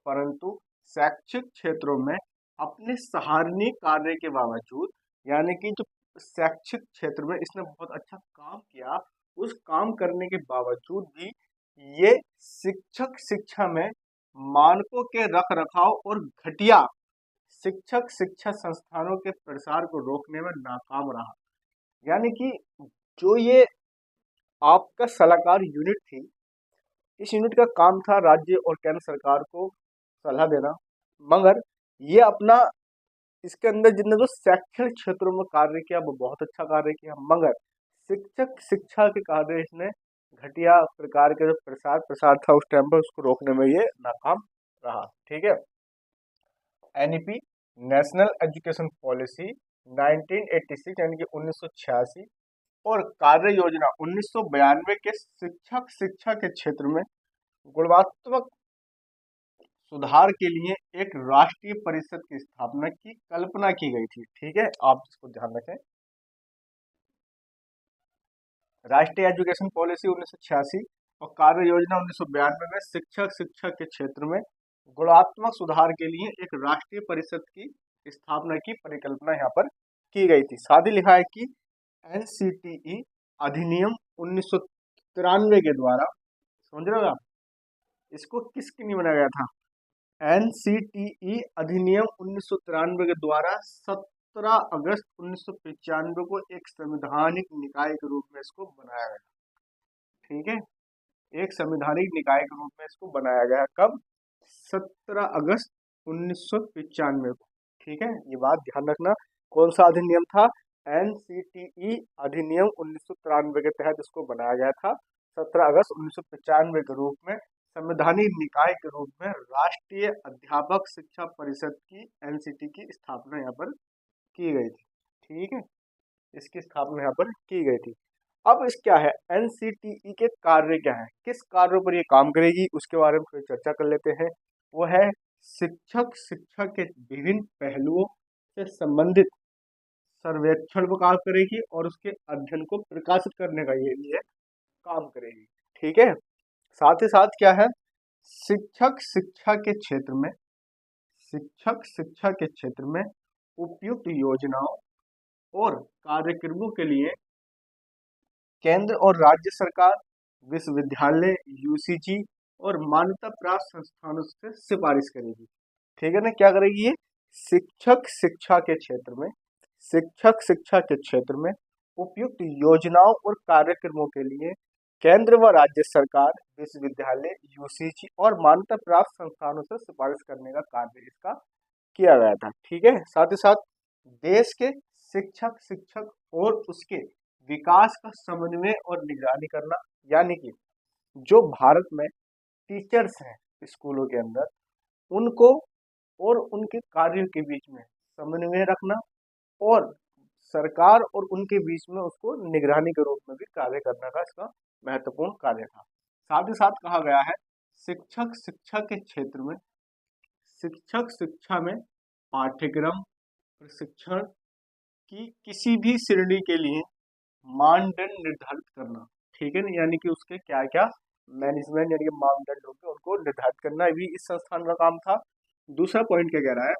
शैक्षिक क्षेत्रों में अपने सराहनीय कार्य के बावजूद, यानी कि जो शैक्षिक क्षेत्र में इसने बहुत अच्छा काम किया, उस काम करने के बावजूद भी ये शिक्षक शिक्षा में मानकों के रख रखाव और घटिया शिक्षक शिक्षा संस्थानों के प्रसार को रोकने में नाकाम रहा। यानी कि जो ये आपका सलाहकार यूनिट थी, इस यूनिट का काम था राज्य और केंद्र सरकार को सलाह देना, मगर ये अपना इसके अंदर जितने जो शैक्षणिक क्षेत्रों में कार्य किया वो बहुत अच्छा कार्य किया, मगर शिक्षक शिक्षा के कार्य इसने घटिया प्रकार के जो प्रसार था उस टाइम पर, उसको रोकने में ये नाकाम रहा। ठीक है, एनईपी नेशनल एजुकेशन पॉलिसी 1986 यानी कि 1986 और कार्य योजना 1992 के शिक्षक शिक्षा के क्षेत्र में गुणात्मक सुधार के लिए एक राष्ट्रीय परिषद की स्थापना की कल्पना की गई थी। ठीक है, आप इसको ध्यान रखें। राष्ट्रीय एजुकेशन पॉलिसी 1986 और कार्य योजना 1992 में शिक्षक शिक्षा के क्षेत्र में गुणात्मक सुधार के लिए एक राष्ट्रीय परिषद की स्थापना की परिकल्पना यहाँ पर की गई थी। साथ ही लिखा है कि एनसीटीई अधिनियम 1993 के द्वारा, समझ रहे हो आप, इसको किसके लिए बनाया गया था, एनसीटीई अधिनियम 1993 के द्वारा 17 अगस्त 1995 को एक संवैधानिक निकाय के रूप में इसको बनाया गया। ठीक है, एक संवैधानिक निकाय के रूप में इसको बनाया गया। कब? 17 अगस्त 1995 को। ठीक है, ये बात ध्यान रखना। कौन सा अधिनियम था? NCTE अधिनियम 1993 के तहत इसको बनाया गया था। 17 अगस्त 1995 के रूप में संवैधानिक निकाय के रूप में राष्ट्रीय अध्यापक शिक्षा परिषद की NCT की स्थापना यहाँ पर की गई थी। ठीक है, इसकी स्थापना यहाँ पर की गई थी। अब इस क्या है, NCTE के कार्य क्या है, किस कार्यों पर ये काम करेगी, उसके बारे में थोड़ी चर्चा कर लेते हैं। वो है शिक्षक शिक्षा के विभिन्न पहलुओं से संबंधित सर्वेक्षण पर काम करेगी और उसके अध्ययन को प्रकाशित करने का ये लिए काम करेगी। ठीक है, साथ ही साथ क्या है, शिक्षक शिक्षा के क्षेत्र में, शिक्षक शिक्षा के क्षेत्र में उपयुक्त योजनाओं और कार्यक्रमों के लिए केंद्र और राज्य सरकार, विश्वविद्यालय, UCG और मान्यता प्राप्त संस्थानों से सिफारिश करेगी। ठीक है ना, क्या करेगी ये? शिक्षक शिक्षा के क्षेत्र में, शिक्षक शिक्षा के क्षेत्र में उपयुक्त योजनाओं और कार्यक्रमों के लिए केंद्र व राज्य सरकार, विश्वविद्यालय, UCG और मान्यता प्राप्त संस्थानों से सिफारिश करने का कार्य इसका किया गया था। ठीक है, साथ ही साथ देश के शिक्षक और उसके विकास का समन्वय और निगरानी करना, यानी कि जो भारत में टीचर्स हैं स्कूलों के अंदर, उनको और उनके कार्यों के बीच में समन्वय रखना और सरकार और उनके बीच में उसको निगरानी के रूप में भी कार्य करने का इसका महत्वपूर्ण कार्य था। साथ ही साथ कहा गया है, शिक्षक शिक्षा के क्षेत्र में, शिक्षक शिक्षा में पाठ्यक्रम प्रशिक्षण की किसी भी श्रेणी के लिए मानदंड निर्धारित करना। ठीक है ना, यानी कि उसके क्या क्या मैनेजमेंट यानी कि मानदंड होंगे उनको निर्धारित करना भी इस संस्थान का काम था। दूसरा पॉइंट क्या कह रहा है,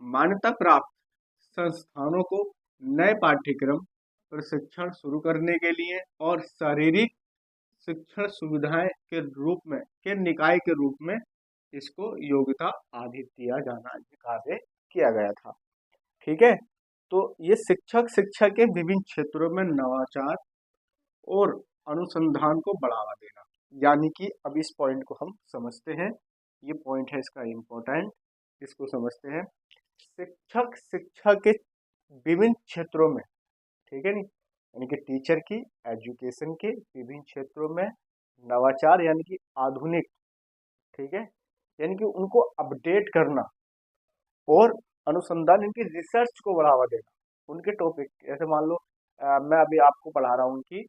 मान्यता प्राप्त संस्थानों को नए पाठ्यक्रम प्रशिक्षण शुरू करने के लिए और शारीरिक शिक्षण सुविधाएं के रूप में के निकाय के रूप में इसको योग्यता आदि दिया जाना कार्य किया गया था। ठीक है, तो ये शिक्षक शिक्षा के विभिन्न क्षेत्रों में नवाचार और अनुसंधान को बढ़ावा देना, यानी कि अब इस पॉइंट को हम समझते हैं। ये पॉइंट है इसका इम्पोर्टेंट, इसको समझते हैं। शिक्षक शिक्षा के विभिन्न क्षेत्रों में, ठीक है नी, यानी कि टीचर की एजुकेशन के विभिन्न क्षेत्रों में नवाचार यानी कि आधुनिक, ठीक है, यानी कि उनको अपडेट करना और अनुसंधान इनकी रिसर्च को बढ़ावा देना। उनके टॉपिक जैसे मान लो मैं अभी आपको पढ़ा रहा हूँ कि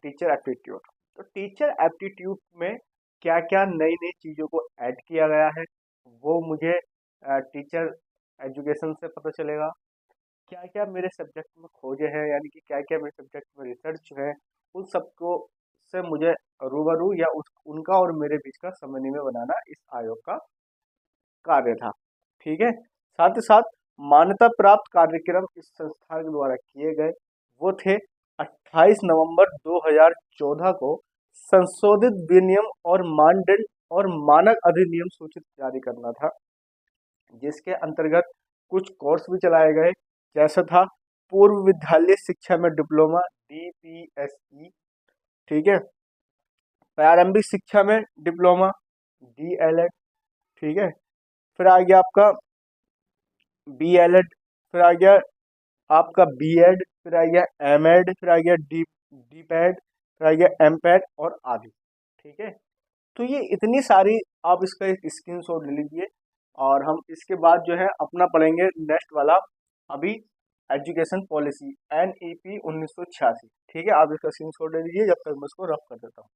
टीचर एप्टीट्यूड, तो टीचर एप्टीट्यूड में क्या क्या नई नई चीज़ों को ऐड किया गया है वो मुझे टीचर एजुकेशन से पता चलेगा। क्या क्या मेरे सब्जेक्ट में खोजे हैं, यानी कि क्या क्या मेरे सब्जेक्ट में रिसर्च है, उन सबको से मुझे रूबरू या उनका और मेरे बीच का समन्वय बनाना इस आयोग का कार्य था। ठीक है, साथ ही साथ मान्यता प्राप्त कार्यक्रम इस संस्था के द्वारा किए गए वो थे 28 नवंबर 2014 को संशोधित विनियम और मानदंड और मानक अधिनियम सूचित जारी करना था, जिसके अंतर्गत कुछ कोर्स भी चलाए गए, जैसा था पूर्व विद्यालय शिक्षा में डिप्लोमा DPSE, ठीक है, प्रारंभिक शिक्षा में डिप्लोमा DLED, ठीक है, फिर आ गया आपका BLED, फिर आ गया आपका BEd, फिर आ गया MEd, फिर आ गया DPAD, फिर आ गया MPAD और आदि। ठीक है, तो ये इतनी सारी, आप इसका एक स्क्रीनशॉट ले लीजिए और हम इसके बाद जो है अपना पढ़ेंगे नेक्स्ट वाला, अभी एजुकेशन पॉलिसी NEP 1986। ठीक है, आप इसका स्क्रीनशॉट ले लीजिए, जब तक मैं इसको रफ कर देता हूँ।